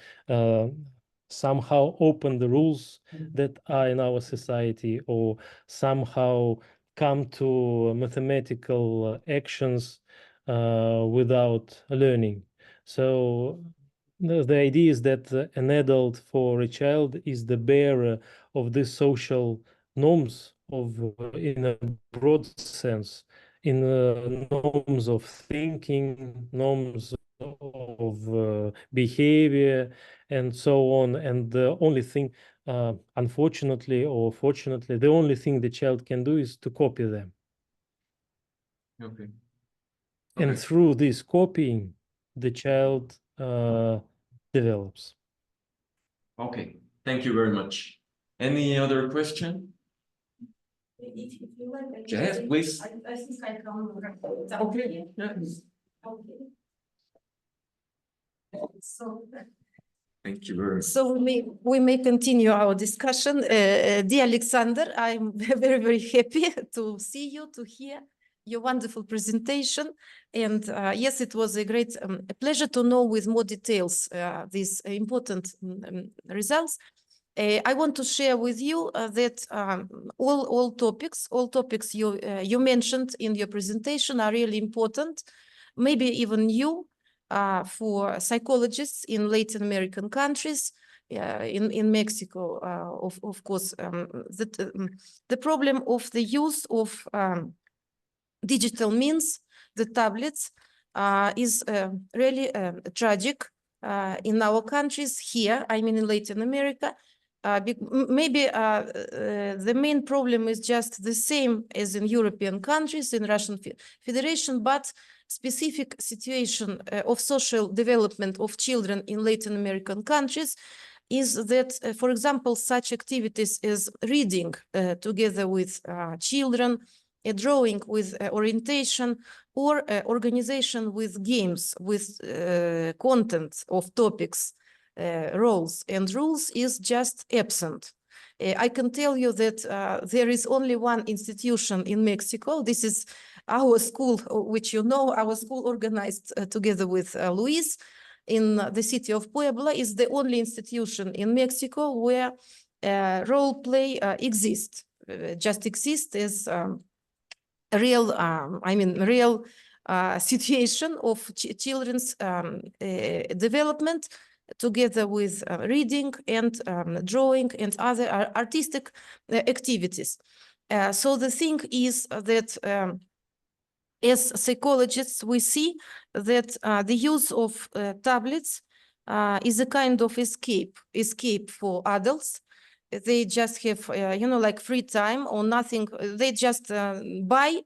somehow open the rules that are in our society, or somehow come to mathematical actions without learning. So the idea is that an adult for a child is the bearer of these social norms in a broad sense, in norms of thinking, norms of behavior, and so on. And the only thing, unfortunately or fortunately, the only thing the child can do is to copy them. Okay. And Okay. through this copying, the child develops. Okay, thank you very much. Any other question? If you like, I Yes, can- please. I think I come. Okay, yes. Okay. So. Thank you very much. So we may continue our discussion. Dear Aleksander, I'm very, very happy to see you, to hear your wonderful presentation. And yes, it was a great pleasure to know with more details these important results. I want to share with you that all topics you mentioned in your presentation are really important, maybe even new for psychologists in Latin American countries, in Mexico, of course. The problem of the use of digital means, the tablets, is really tragic in our countries here, I mean in Latin America. Maybe the main problem is just the same as in European countries, in Russian Federation, but specific situation of social development of children in Latin American countries is that, for example, such activities as reading together with children, drawing with orientation, or organization with games, with content of topics, roles and rules is just absent. I can tell you that there is only one institution in Mexico. This is our school, which you know, our school organized together with Luis in the city of Puebla, is the only institution in Mexico where role play exists, just exists as real, real situation of children's development together with reading and drawing and other artistic activities. So the thing is that as psychologists, we see that the use of tablets is a kind of escape for adults. They just have, like free time or nothing. They just buy,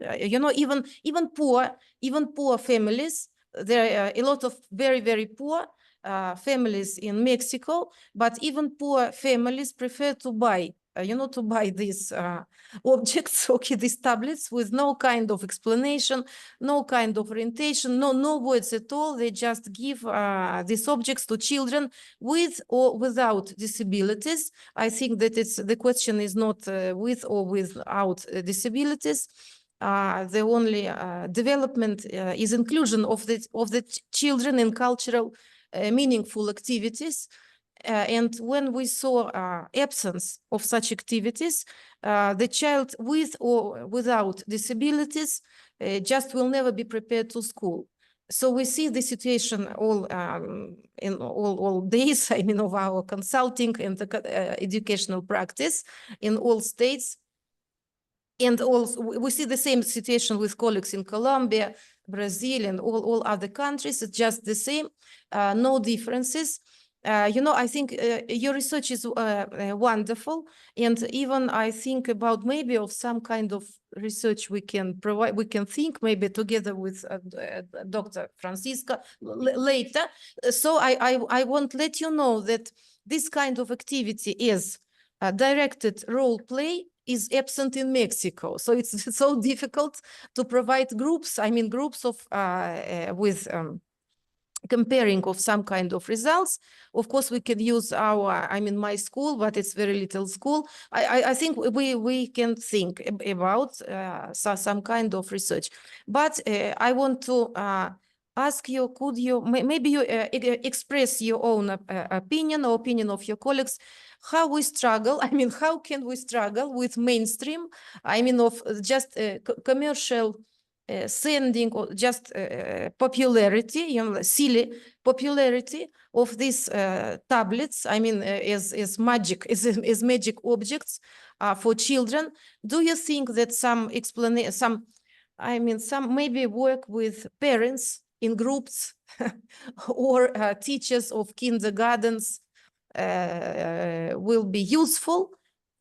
even poor families. There are a lot of very, very poor families in Mexico, but even poor families prefer to buy, to buy these objects, okay, these tablets with no kind of explanation, no kind of orientation, no words at all. They just give these objects to children with or without disabilities. I think that the question is not with or without disabilities. The only development is inclusion of the children in cultural meaningful activities. And when we saw absence of such activities, the child with or without disabilities just will never be prepared to school. So we see the situation in all days, I mean, of our consulting and the educational practice in all states. And also we see the same situation with colleagues in Colombia, Brazil, and all other countries. It's just the same, no differences. I think your research is wonderful. And even I think about maybe of some kind of research we can provide, we can think maybe together with Dr. Francisca later. So I want to let you know that this kind of activity is directed role play is absent in Mexico. So it's so difficult to provide groups, groups of with comparing of some kind of results. Of course, we can use our, my school, but it's very little school. I think we can think about some kind of research. But I want to ask you, could you, maybe you express your own opinion or opinion of your colleagues, how we struggle, I mean, how can we struggle with mainstream, I mean, of just commercial sending or just popularity, you know, silly popularity of these tablets, I mean, as magic, as magic objects for children. Do you think that some explanation, I mean, some maybe work with parents in groups or teachers of kindergartens will be useful?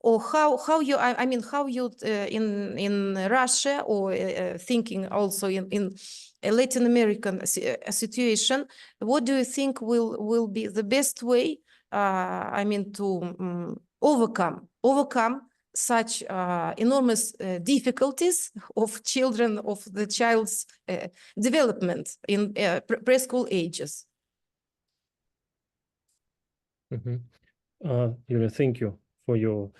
Or how you, I mean, how you in Russia or thinking also in a Latin American situation, what do you think will be the best way, I mean, to overcome such enormous difficulties of children, of the child's development in preschool ages? Yulia, thank you for your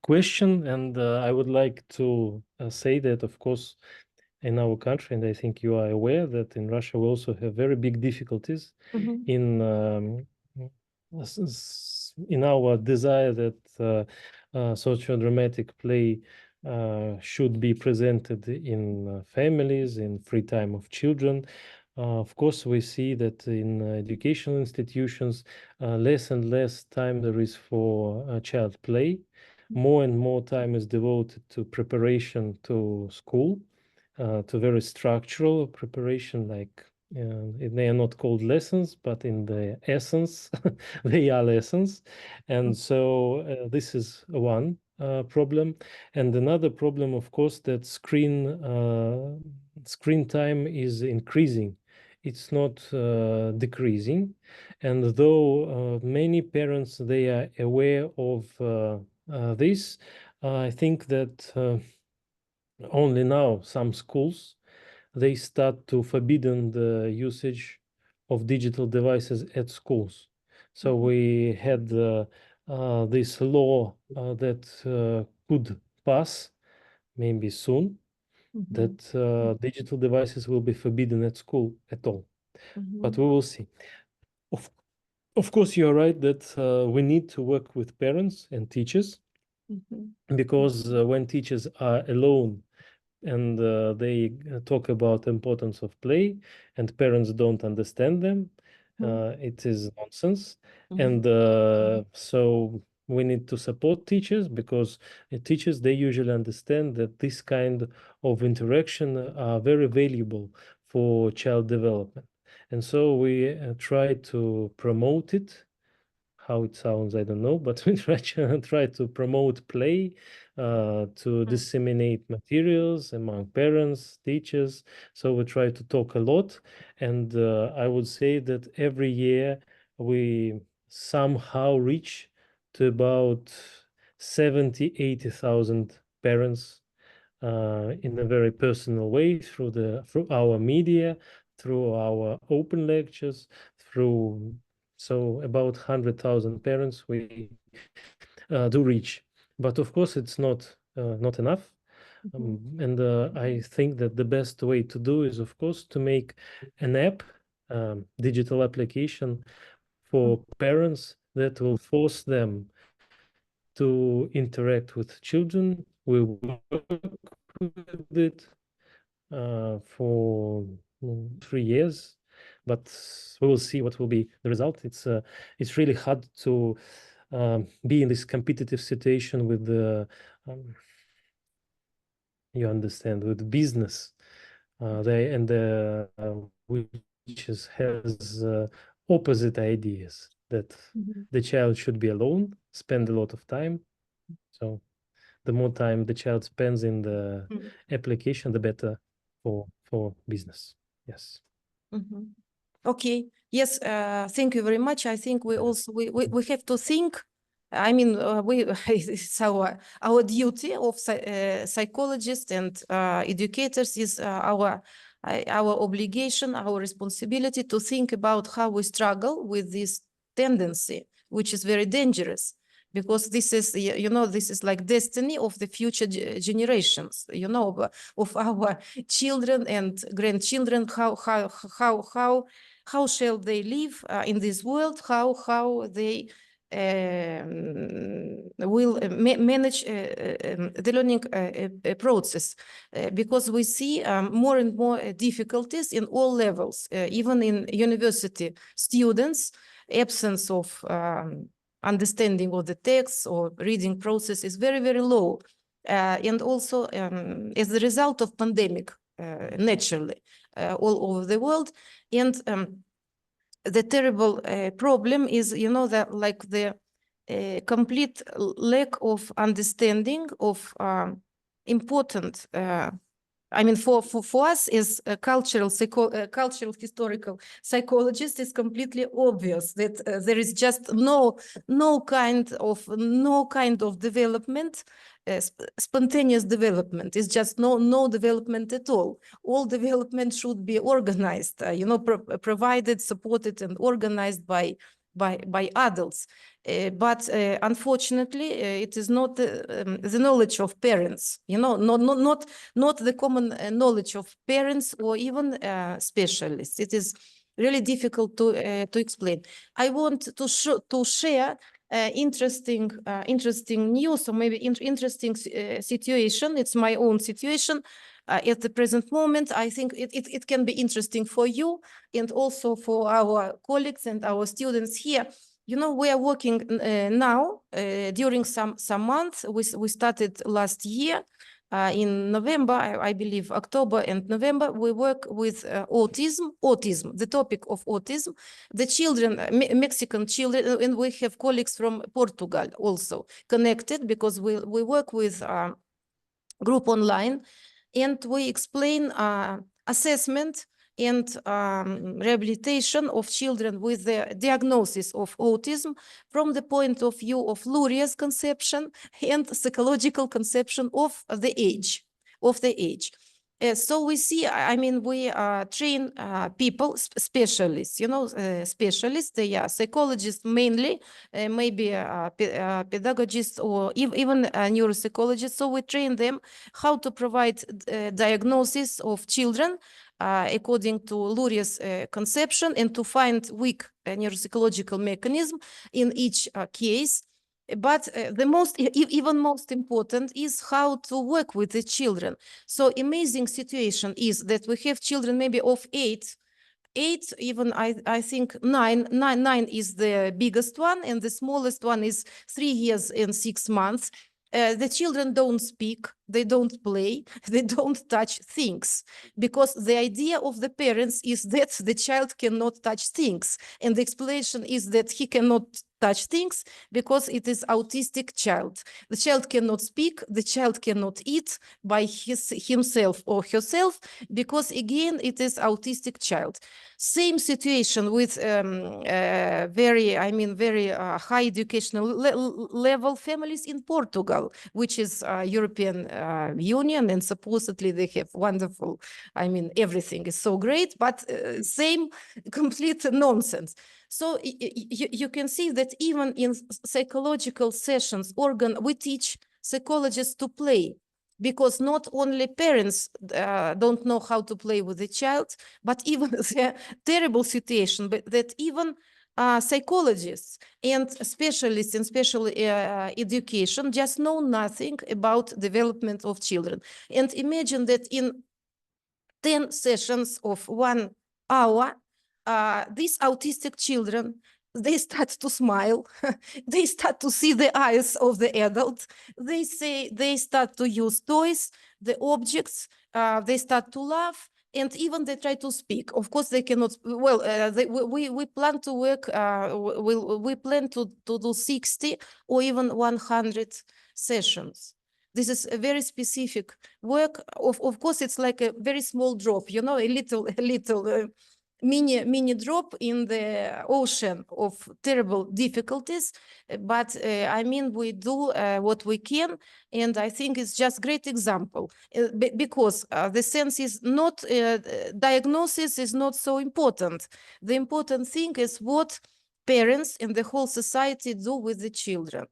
question. And I would like to say that, of course, in our country, and I think you are aware that in Russia we also have very big difficulties in our desire that socio-dramatic play should be presented in families, in free time of children. Of course, we see that in educational institutions, less and less time there is for child play. More and more time is devoted to preparation to school, to very structural preparation, like they are not called lessons, but in the essence, they are lessons. And so this is one problem. And another problem, of course, that screen time is increasing. It's not decreasing. And though many parents, they are aware of this, I think that only now some schools, they start to forbidden the usage of digital devices at schools. So we had this law that could pass maybe soon, that digital devices will be forbidden at school at all. But we will see. Of course, you're right that we need to work with parents and teachers, because when teachers are alone and they talk about importance of play and parents don't understand them, it is nonsense. And so we need to support teachers, because teachers, they usually understand that this kind of interaction are very valuable for child development. And so we try to promote it. How it sounds, I don't know, but we try to promote play, to disseminate materials among parents, teachers. So we try to talk a lot. And I would say that every year we somehow reach to about 70, 80,000 parents in a very personal way through our media, through our open lectures, through so about 100,000 parents we do reach. But of course, it's not enough. And I think that the best way to do is, of course, to make an app, digital application for parents that will force them to interact with children. We work with it for 3 years, but we will see what will be the result. It's really hard to be in this competitive situation with the you understand, with business, which has opposite ideas, that the child should be alone, spend a lot of time. So the more time the child spends in the application, the better for business. Yes. Okay. Yes. Thank you very much. I think we also we have to think. I mean, it's our duty of psychologists and educators, is our obligation, our responsibility to think about how we struggle with this tendency, which is very dangerous. because this is, this is like destiny of the future generations, of our children and grandchildren. How shall they live in this world? How they will manage the learning process, because we see more and more difficulties in all levels, even in university students. Absence of understanding of the text or reading process is very, very low. And also as a result of pandemic, naturally, all over the world. And the terrible problem is, that like the complete lack of understanding of important, for us as a cultural historical psychologists, it's completely obvious that there is just no kind of development, spontaneous development. Is just no development at all. All development should be organized, provided, supported, and organized by adults. But unfortunately, it is not the knowledge of parents, not the common knowledge of parents or even specialists. It is really difficult to explain. I want to share interesting news, or maybe interesting situation. It's my own situation. At the present moment, I think it can be interesting for you and also for our colleagues and our students here. We are working now during some months. We started last year in November, I believe October and November. We work with autism, the topic of autism, the children, Mexican children, and we have colleagues from Portugal also connected, because we work with group online, and we explain assessment and rehabilitation of children with the diagnosis of autism from the point of view of Luria's conception and psychological conception of the age. So we see, we train people, specialists, specialists. They are psychologists mainly, maybe pedagogists or even neuropsychologists. So we train them how to provide diagnosis of children according to Luria's conception, and to find weak neuropsychological mechanism in each case. But even most important is how to work with the children. So amazing situation is that we have children maybe of 8, even I think 9 is the biggest one, and the smallest one is 3 years and 6 months. The children don't speak, they don't play, they don't touch things, because the idea of the parents is that the child cannot touch things. And the explanation is that he cannot touch things because it is autistic child. The child cannot speak, the child cannot eat by himself or herself, because again, it is autistic child. Same situation with very high educational level families in Portugal, which is European Union, and supposedly they have wonderful, everything is so great, but same complete nonsense. So you can see that even in psychological sessions, we teach psychologists to play, because not only parents don't know how to play with the child, but even the terrible situation, but that even psychologists and specialists in special education just know nothing about development of children. And imagine that in 10 sessions of 1 hour, these autistic children, they start to smile, they start to see the eyes of the adult, they start to use toys, the objects, they start to laugh, and even they try to speak. Of course, they cannot. Well, we plan to work. We plan to do 60 or even 100 sessions. This is a very specific work. Of course, it's like a very small drop. A little mini drop in the ocean of terrible difficulties. But we do what we can, and I think it's just great example, because the sense is not, diagnosis is not so important. The important thing is what parents and the whole society do with the children.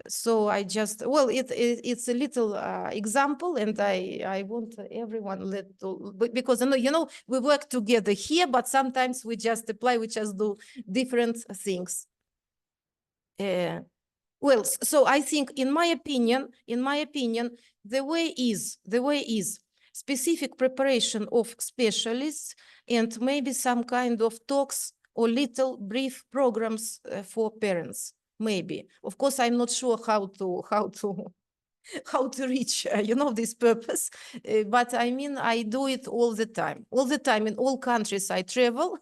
So I just, well, it's a little example, and I want everyone because we work together here, but sometimes we just apply, we just do different things. Well, so I think, in my opinion, the way is specific preparation of specialists, and maybe some kind of talks or little brief programs for parents. Maybe, of course, I'm not sure how to reach this purpose, but I mean, I do it all the time in all countries I travel.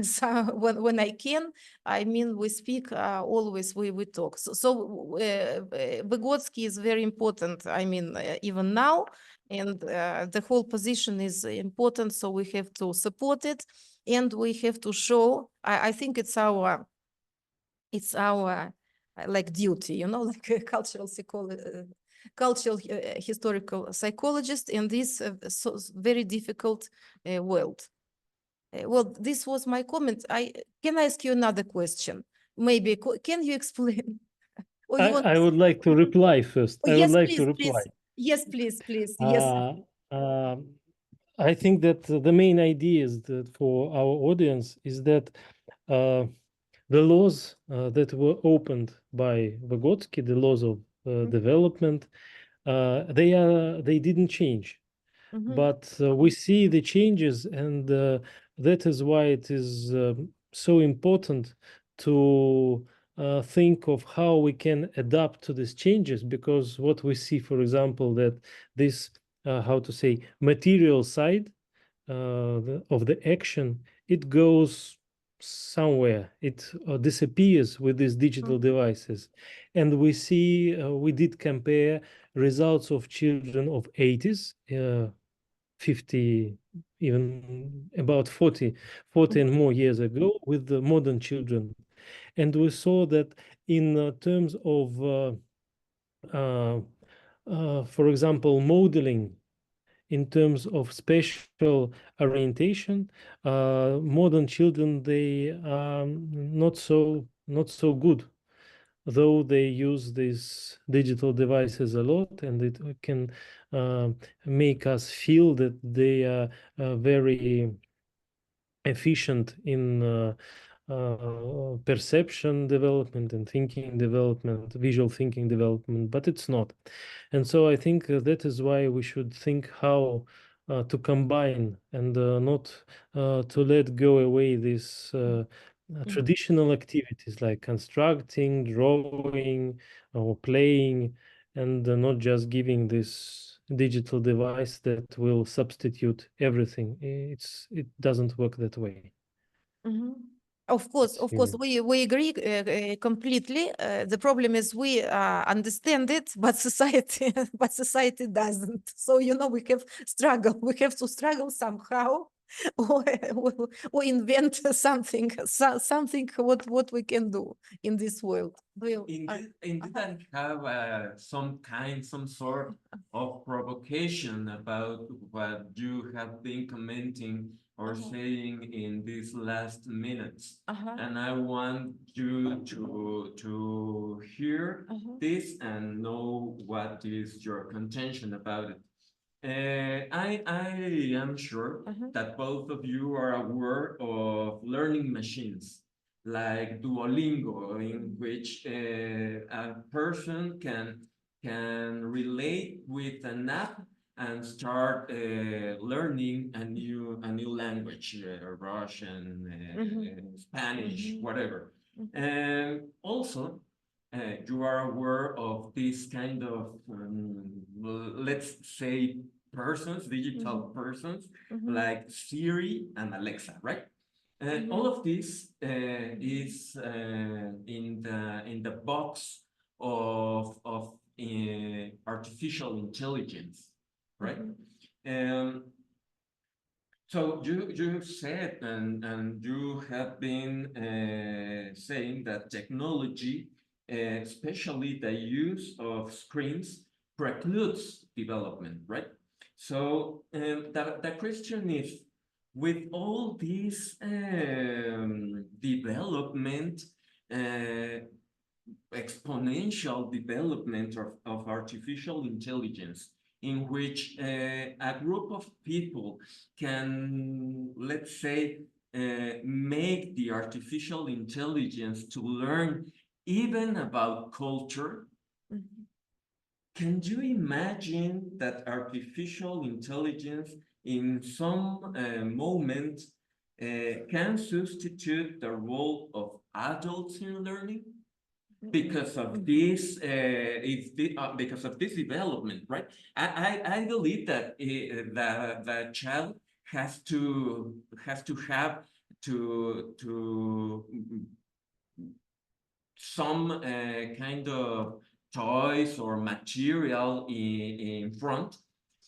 So when I can, I mean, we speak, always we talk. So Vygotsky is very important, I mean, even now, and the whole position is important, so we have to support it, and we have to show, I think it's our like duty, like a cultural historical psychologist in this very difficult world. Well, this was my comment. Can I ask you another question? Maybe can you explain? Or you want I would like to reply first. Oh, I would yes, like please, to reply. please. Yes, please. Yes. I think that the main idea is that for our audience is that the laws that were opened by Vygotsky, the laws of development, they didn't change. But we see the changes, and that is why it is so important to think of how we can adapt to these changes, because what we see, for example, that this, how to say, material side of the action, it goes somewhere, it disappears with these digital devices. And we see, we did compare results of children of 80s, 50, even about 40 and more years ago with the modern children. And we saw that in terms of, for example, modeling, in terms of spatial orientation, modern children, they are not so good, though they use these digital devices a lot, and it can make us feel that they are very efficient in perception development and thinking development, visual thinking development, but it's not. And so I think that is why we should think how to combine and not to let go away these traditional activities like constructing, drawing, or playing, and not just giving this digital device that will substitute everything. It doesn't work that way. Of course, Yeah. we agree completely. The problem is we understand it, but society doesn't. So we have to struggle somehow, or invent something what we can do in this world. Indeed, I have some sort of provocation about what you have been commenting or saying in these last minutes. And I want you to hear this and know what is your contention about it. I am sure that both of you are aware of learning machines like Duolingo, in which a person can relate with an app and start learning a new language, Russian, Spanish, whatever. And also, you are aware of this kind of, let's say, persons, digital persons, like Siri and Alexa, right? And all of this is in the box of artificial intelligence, right? So you said and you have been saying that technology, especially the use of screens, precludes development, right? So the question is, with all this development, exponential development of artificial intelligence, in which a group of people can, let's say, make the artificial intelligence to learn even about culture. Can you imagine that artificial intelligence in some moment can substitute the role of adults in learning? Because of this, because of this development, right? I believe that the child has to have to some kind of toys or material in front,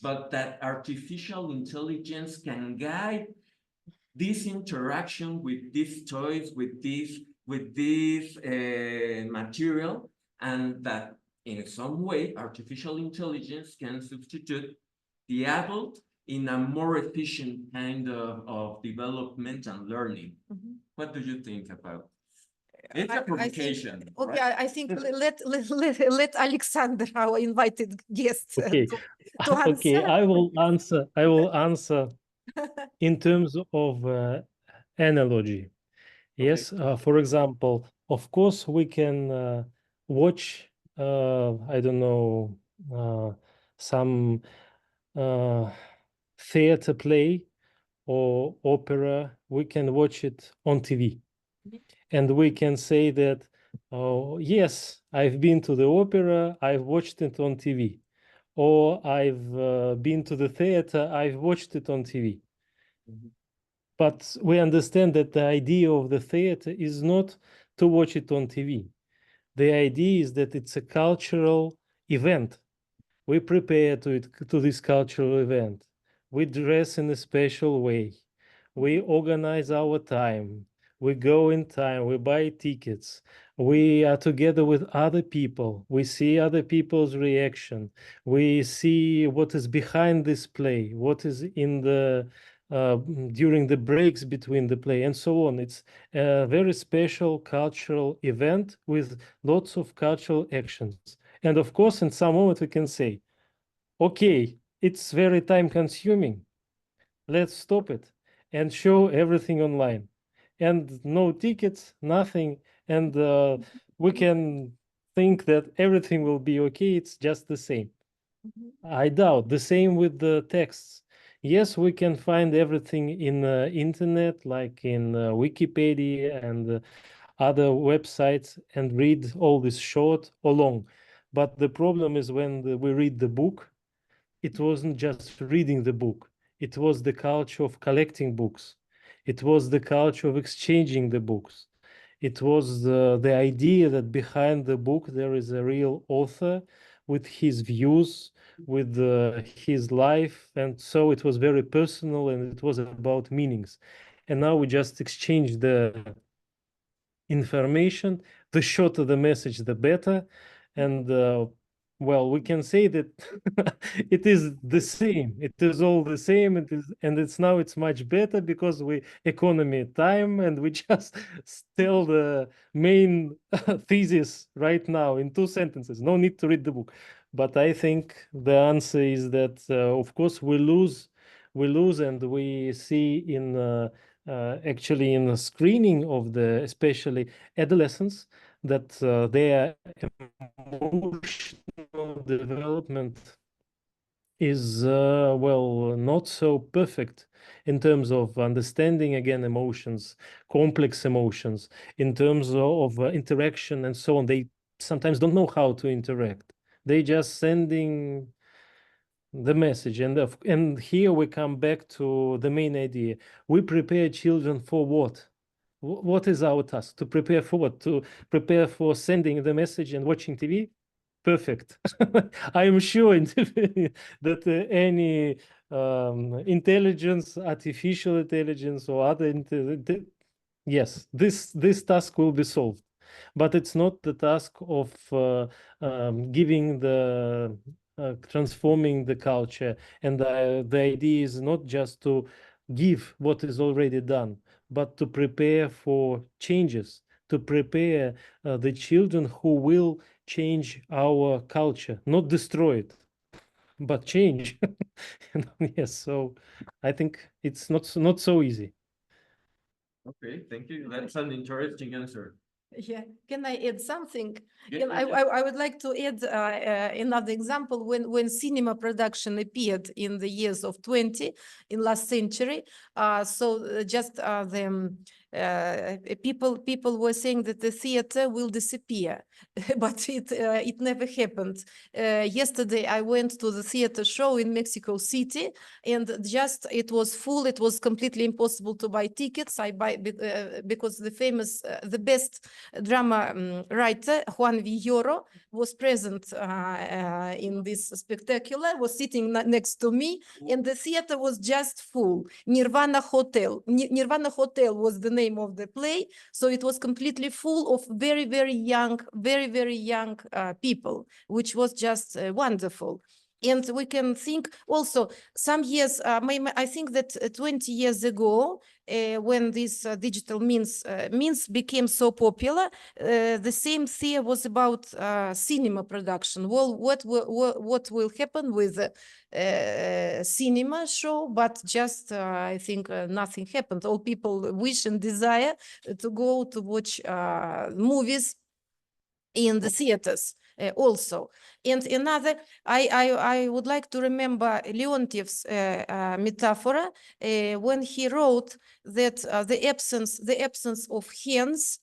but that artificial intelligence can guide this interaction with these toys, with this material, and that in some way artificial intelligence can substitute the adult in a more efficient kind of development and learning. What do you think about? It's a provocation. Okay, right? I think let Aleksander, our invited guest, Okay. to answer. Okay, I will answer in terms of analogy. Yes, for example, of course, we can watch, I don't know, some theater play or opera. We can watch it on TV. And we can say that, oh, yes, I've been to the opera, I've watched it on TV. Or I've been to the theater, I've watched it on TV. But we understand that the idea of the theater is not to watch it on TV. The idea is that it's a cultural event. We prepare to this cultural event. We dress in a special way. We organize our time. We go in time. We buy tickets. We are together with other people. We see other people's reaction. We see what is behind this play, what is in the during the breaks between the play, and so on. It's a very special cultural event with lots of cultural actions. And of course, in some moment we can say, okay, it's very time consuming. Let's stop it and show everything online. And no tickets, nothing. And we can think that everything will be okay. It's just the same. I doubt. The same with the texts. Yes, we can find everything in the internet, like in Wikipedia and other websites, and read all this short or long. But the problem is when we read the book, it wasn't just reading the book. It was the culture of collecting books. It was the culture of exchanging the books. It was the idea that behind the book there is a real author with his views, with his life. And so it was very personal and it was about meanings. And now we just exchange the information. The shorter the message, the better. And well, we can say that it is the same. It is all the same. It is, and it's now it's much better because we economy time and we just tell the main thesis right now in 2 sentences. No need to read the book. But I think the answer is that of course we lose, and we see in actually in the screening of the especially adolescents that their emotional development is well, not so perfect in terms of understanding again emotions, complex emotions, in terms of interaction and so on. They sometimes don't know how to interact. They just sending the message. And here we come back to the main idea. We prepare children for what? What is our task? To prepare for what? To prepare for sending the message and watching TV? Perfect. I am sure that any intelligence, artificial intelligence or other, yes, this task will be solved. But it's not the task of giving the transforming the culture. And the idea is not just to give what is already done, but to prepare for changes to prepare the children who will change our culture, not destroy it, but change. Yes, so I think it's not so easy. Okay, thank you. That's an interesting answer. Yeah, can I add something? Yeah, And yeah, I would like to add another example. When cinema production appeared in the years of 20 in last century, just people were saying that the theater will disappear, but it never happened. Yesterday I went to the theater show in Mexico City, and just it was full. It was completely impossible to buy tickets. I buy because the best drama writer Juan Villoro was present in this spectacular, was sitting next to me, and the theater was just full. Nirvana Hotel. Nirvana Hotel was the name of the play, so it was completely full of very, very young people, which was just wonderful. And we can think also some years, I think that 20 years ago, when these digital means became so popular, the same fear was about cinema production. Well, what will happen with cinema show? But just I think nothing happened. All people wish and desire to go to watch movies in the theaters also. And another, I would like to remember Leontiev's metaphor when he wrote that the absence of hands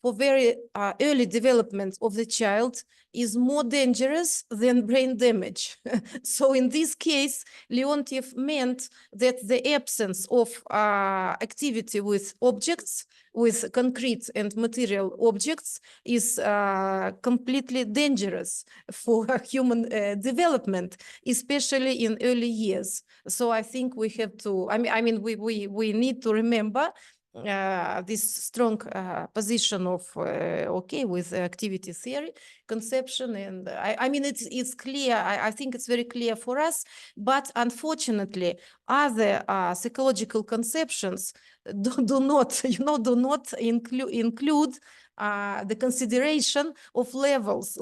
for very early development of the child is more dangerous than brain damage. So in this case, Leontiev meant that the absence of activity with objects, with concrete and material objects, is completely dangerous for human development, especially in early years. So I think we have to, we need to remember this strong position of with activity theory conception, and I mean it's clear. I think it's very clear for us, but unfortunately other psychological conceptions do not include the consideration of levels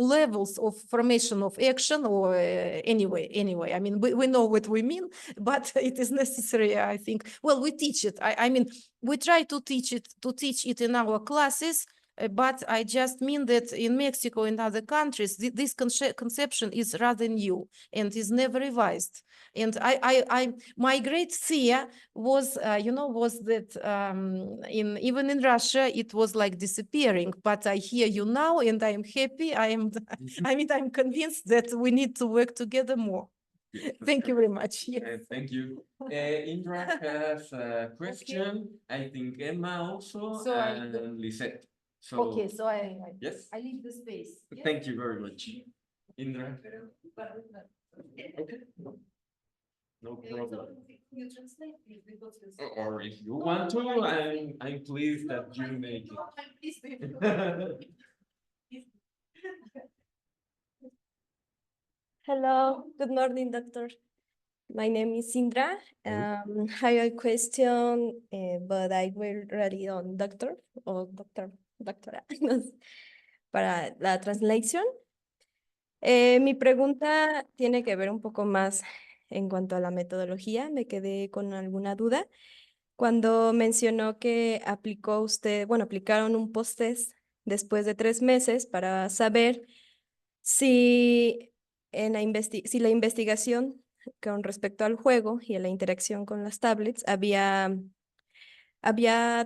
of formation of action, or anyway, I mean we know what we mean, but it is necessary, I think. Well, we teach it. I mean we try to teach it in our classes, but I just mean that in Mexico and other countries, this conception is rather new and is never revised. And my great fear was, was that even in Russia, it was like disappearing. But I hear you now, and I am happy. I'm convinced that we need to work together more. Thank you very much. Yes. Thank you. Indra has a question. I think Emma also, So and Lisette. So, Okay, so yes, I leave the space. Yes? thank you very much. Indra, okay, no problem. You translate, please, because you Or if you want to, I'm pleased that you make it. Hello, good morning, doctor. My name is Indra. I have a question, but I will read it on doctora, no sé, para la translación. Mi pregunta tiene que ver un poco más en cuanto a la metodología. Me quedé con alguna duda. Cuando mencionó que aplicaron un post-test después de 3 meses para saber si la investigación con respecto al juego y a la interacción con las tablets había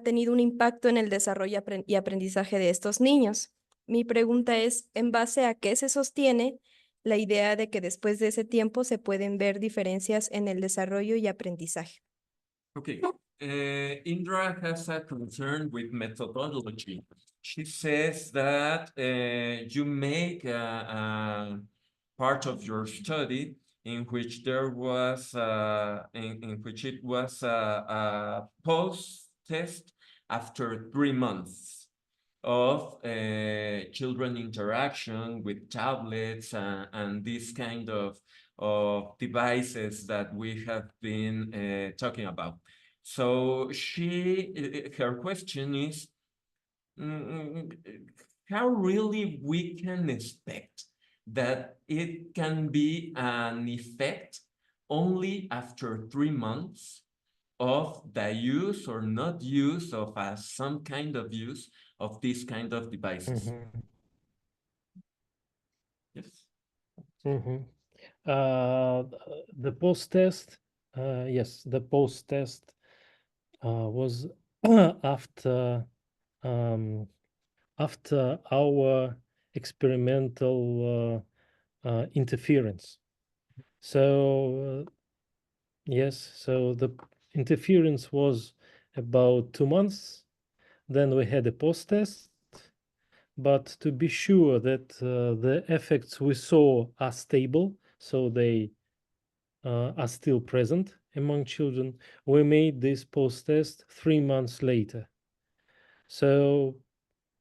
tenido un impacto en el desarrollo y aprendizaje de estos niños. Mi pregunta es, ¿en base a qué se sostiene la idea de que después de ese tiempo se pueden ver diferencias en el desarrollo y aprendizaje? Okay, Indra has a concern with methodology. She says that you make a part of your study in which there was in which it was a post-test after 3 months of children interaction with tablets and this kind of devices that we have been talking about. So her question is, how really we can expect that it can be an effect only after 3 months of the use or not use of some kind of use of this kind of devices. Yes. The post-test, yes, the post-test was after after our experimental interference. So yes, so the interference was about 2 months. Then we had a post-test, but to be sure that the effects we saw are stable, so they are still present among children, we made this post-test 3 months later. So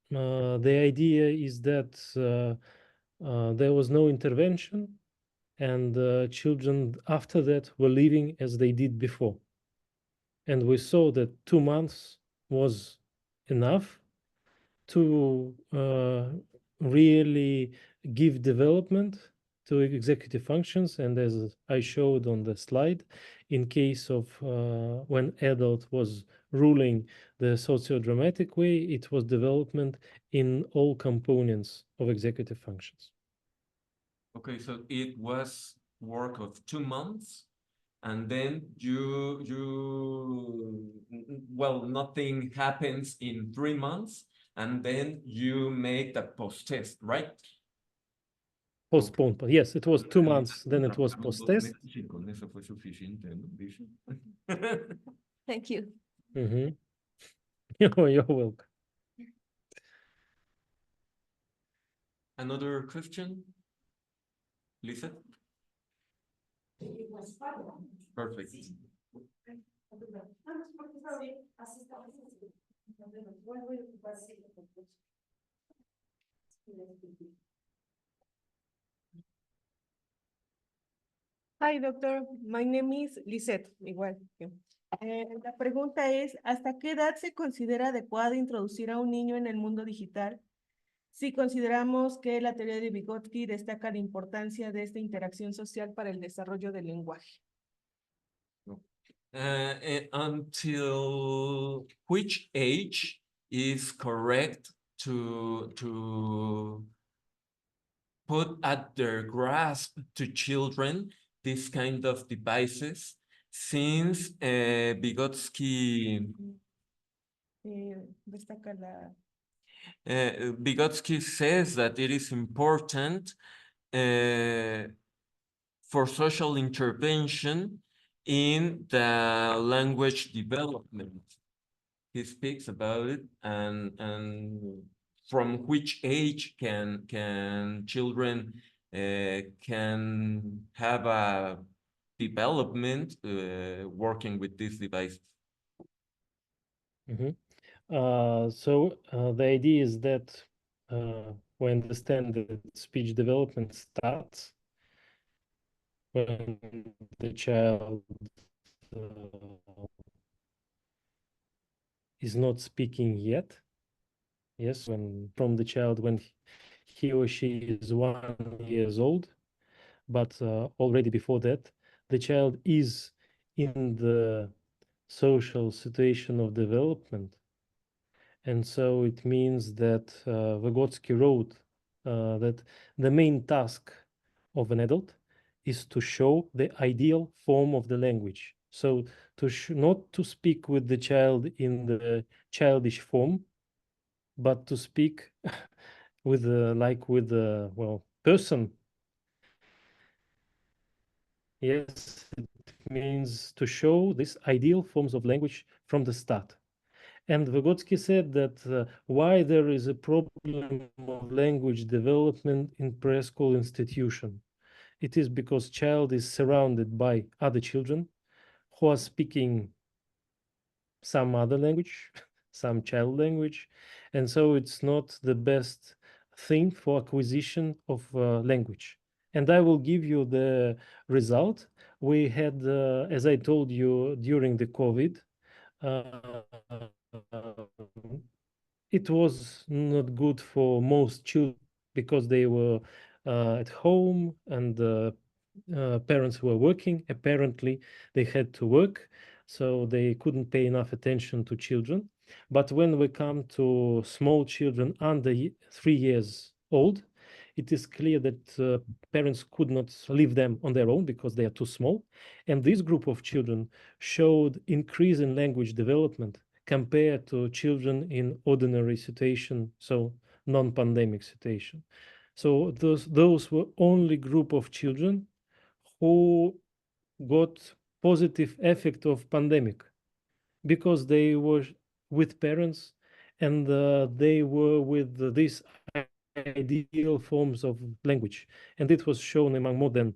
the idea is that there was no intervention, and children after that were living as they did before. And we saw that 2 months was enough to really give development to executive functions. And as I showed on the slide, in case of when adult was ruling the socio-dramatic way, it was development in all components of executive functions. Okay, so it was work of 2 months, and then well, nothing happens in 3 months, and then you make the post-test, right? Postponed, but yes, it was 2 months, then it was Trabajamos 2 post-test. meses y con eso fue suficiente, ¿no? Dice. Thank you. You're welcome. Another question? Lisa? Perfect. Hi, doctor. My name is Lisette, igual. La pregunta es, ¿hasta qué edad se considera adecuado introducir a un niño en el mundo digital si consideramos que la teoría de Vygotsky destaca la importancia de esta interacción social para el desarrollo del lenguaje? Until which age is correct to put at their grasp to children this kind of devices, since Vygotsky Destaca la... Vygotsky says that it is important for social intervention in the language development. He speaks about it, and from which age can children can have a development working with these devices. So the idea is that we understand that speech development starts when the child is not speaking yet. Yes, from the child when he or she is 1 year old, but already before that, the child is in the social situation of development. And so it means that Vygotsky wrote that the main task of an adult is to show the ideal form of the language. So not to speak with the child in the childish form, but to speak with a well, person. Yes, it means to show these ideal forms of language from the start. And Vygotsky said that why there is a problem of language development in preschool institution. It is because child is surrounded by other children who are speaking some other language, some child language, and so it's not the best thing for acquisition of language. And I will give you the result. We had, as I told you, during the COVID, it was not good for most children because they were at home and parents were working. Apparently, they had to work, so they couldn't pay enough attention to children. But when we come to small children under 3 years old, it is clear that parents could not leave them on their own because they are too small. And this group of children showed increase in language development compared to children in ordinary situation, so non-pandemic situation. So those were only group of children who got positive effect of pandemic because they were with parents and they were with these ideal forms of language. And it was shown among more than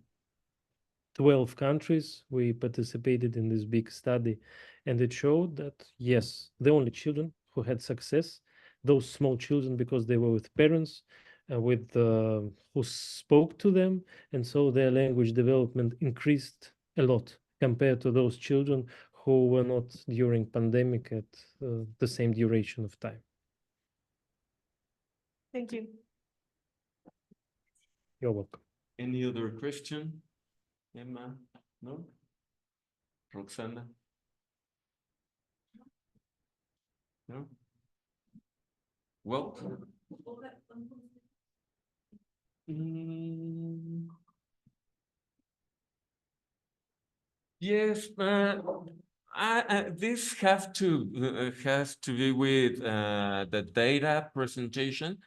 12 countries. We participated in this big study, and it showed that, yes, the only children who had success, those small children, because they were with parents, who spoke to them, and so their language development increased a lot compared to those children who were not during pandemic at the same duration of time. Thank you. You're welcome. Any other question? Emma? No? Roxana? No? Well. Yes, this has to be with the data presentation,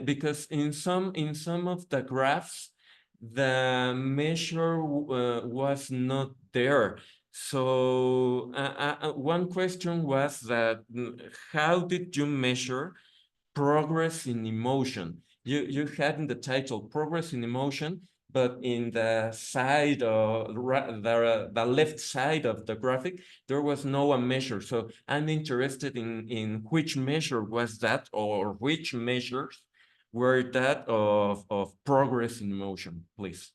because in some of the graphs, the measure was not there. So one question was that how did you measure progress in emotion? You had in the title progress in emotion, but in the side of the left side of the graphic, there was no measure. So I'm interested in which measure was that, or which measures were that of progress in emotion, please.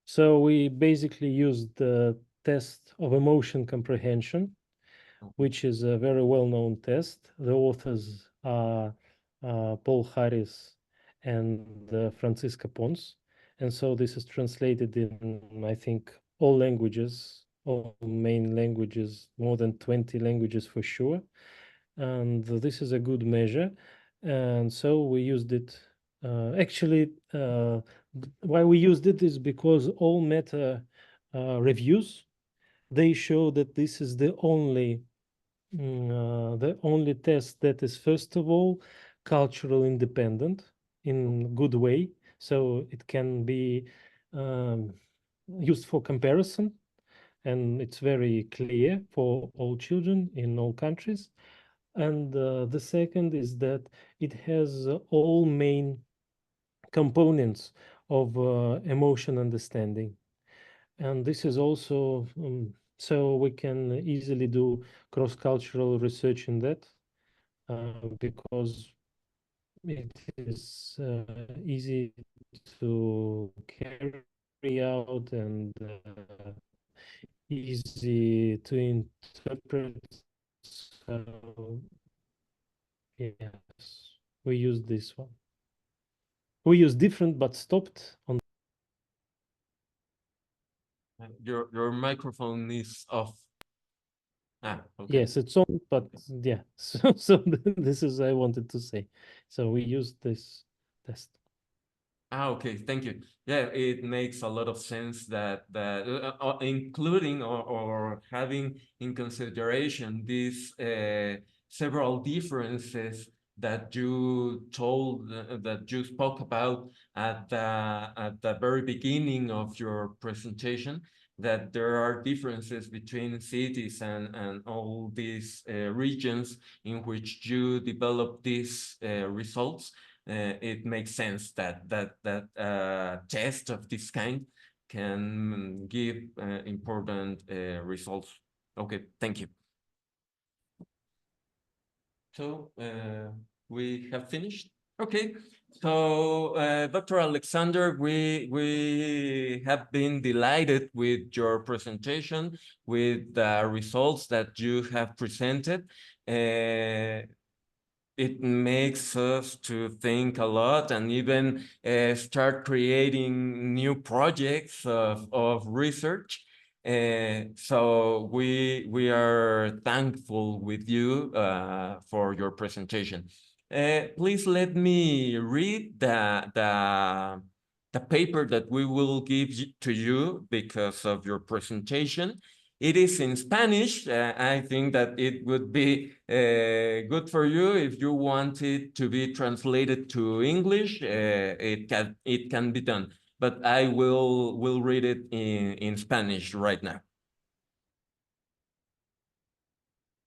So we basically used the test of emotion comprehension, which is a very well-known test. The authors are Paul Harris and Francisca Pons. And so this is translated in, I think, all languages, all main languages, more than 20 languages for sure. And this is a good measure. And so we used it. Why we used it is because all meta reviews, they show that this is the only test that is, first of all, cultural independent in good way. So it can be used for comparison, and it's very clear for all children in all countries. And the second is that it has all main components of emotion understanding. And this is also so we can easily do cross-cultural research in that because it is easy to carry out and easy to interpret. So yes, we use this one. We use different, but stopped on. Your microphone is off. Okay. Yes, it's on, but yeah. So this is I wanted to say. So we used this test. Okay, thank you. Yeah, it makes a lot of sense that including or having in consideration these several differences that you told, that you spoke about at the very beginning of your presentation, that there are differences between cities and all these regions in which you develop these results. It makes sense that test of this kind can give important results. Okay, thank you. So we have finished. Okay, so Dr. Aleksander, we have been delighted with your presentation, with the results that you have presented. it makes us to think a lot and even start creating new projects of research. So we are thankful with you for your presentation. Please let me read the paper that we will give to you because of your presentation. It is in Spanish. I think that it would be good for you if you want it to be translated to English. It can be done, but I will read it in Spanish right now.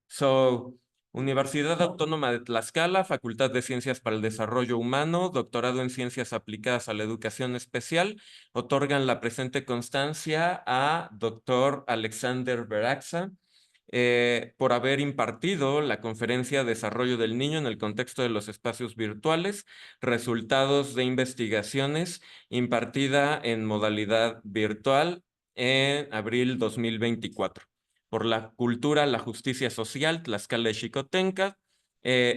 So, Universidad Autónoma de Tlaxcala, Facultad de Ciencias para el Desarrollo Humano, Doctorado en Ciencias Aplicadas a la Educación Especial, otorgan la presente constancia a Dr. Aleksander Veraksa por haber impartido la conferencia Desarrollo del Niño en el contexto de los espacios virtuales, resultados de investigaciones impartida en modalidad virtual en abril 2024. Por la cultura, la justicia social, Tlaxcala de Xicotenca,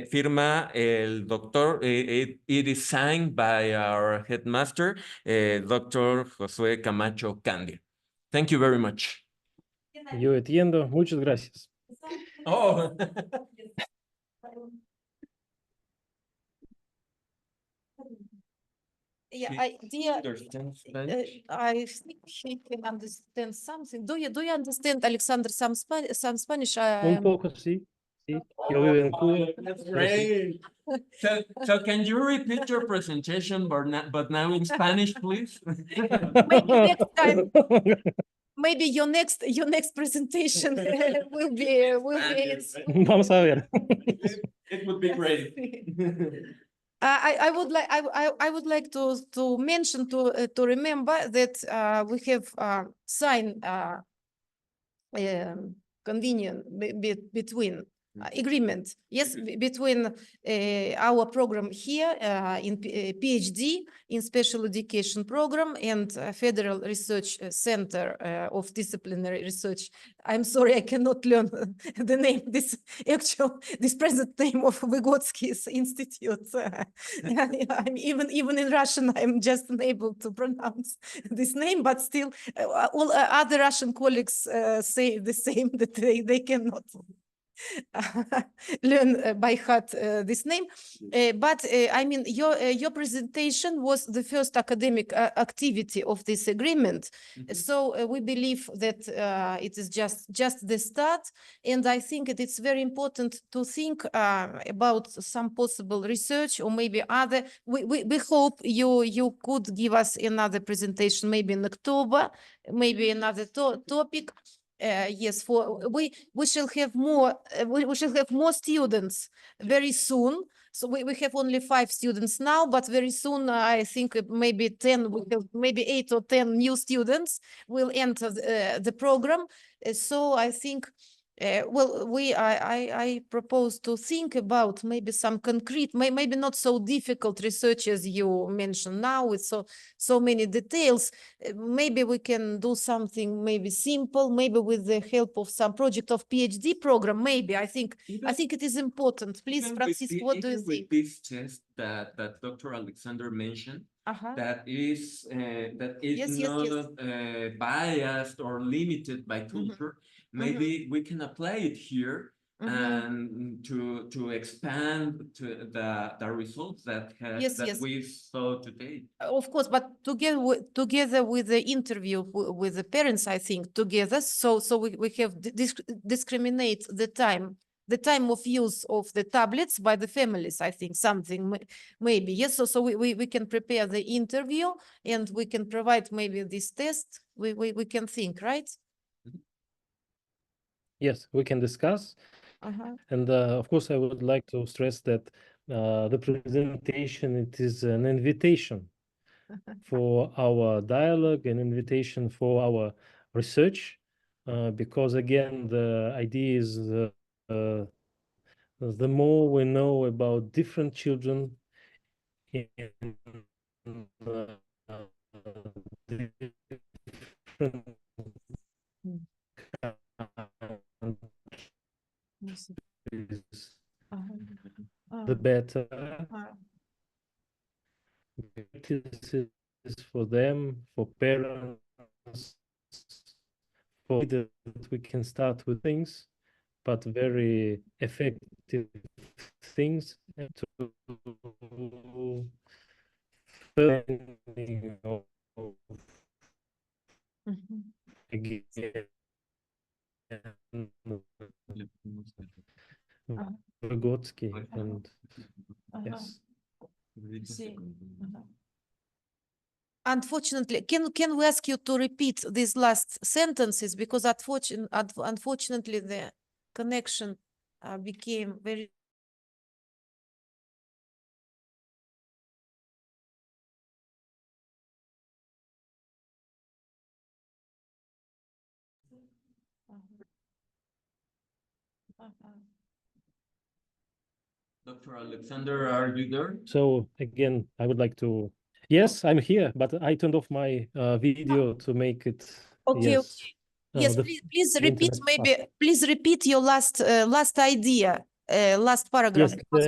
firma el doctor, it is signed by our headmaster, Dr. Josué Camacho Candia. Thank you very much. Yo entiendo. Muchas gracias. Oh. Yeah, He understands Spanish? I think he can understand something. Do you understand, Alexander, some Spanish? Un poco, sí. Sí. Yo vivo en Cuba. That's pero sí. great. So can you repeat your presentation, but now in Spanish, please? Maybe next time. Maybe your next presentation will be Vamos a ver. It would be great. I would like to mention to remember that we have signed convenient between agreement, yes, between our program here in PhD in special education program and Federal Research Center of Disciplinary Research. I'm sorry, I cannot learn the name, this present name of Vygotsky's Institute. I'm even in Russian, I'm just unable to pronounce this name, but still all other Russian colleagues say the same, that they cannot learn by heart this name. But I mean, your presentation was the first academic activity of this agreement. So we believe that it is just the start. And I think it's very important to think about some possible research or maybe other. We hope you could give us another presentation, maybe in October, maybe another topic. Yes, we shall have more we shall have more students very soon. So we have only 5 students now, but very soon I think maybe 10, maybe 8 or 10 new students will enter the program. So I think well, I propose to think about maybe some concrete, maybe not so difficult research as you mentioned now with so many details. Maybe we can do something maybe simple, maybe with the help of some project of PhD program. Maybe I think it is important. Please, Francisco, what do you think? With this test that Dr. Aleksander mentioned, that is Yes, not biased or limited by culture. Maybe we can apply it here and to expand to the results that we saw today. Of course, but together with the interview with the parents, I think together, so we have discriminate the time of use of the tablets by the families. I think something maybe, yes. So we can prepare the interview and we can provide maybe this test. We can think, right? Yes, we can discuss. And of course, I would like to stress that the presentation, it is an invitation for our dialogue, an invitation for our research, because again, the idea is the more we know about different children in different countries, the better. Ah, This is for them, for parents, for that we can start with things, but very effective things and to learning of Mhm. again Uh-huh. Vygotsky and Uh-huh. yes. See. Unfortunately, can we ask you to repeat these last sentences because unfortunately the connection became very. Dr. Alexander, are you there? So again, I would like to, yes, I'm here, but I turned off my video to make it, Okay, yes. okay. Yes, the please the repeat internet fast. please repeat your last idea, last paragraph. Yes, because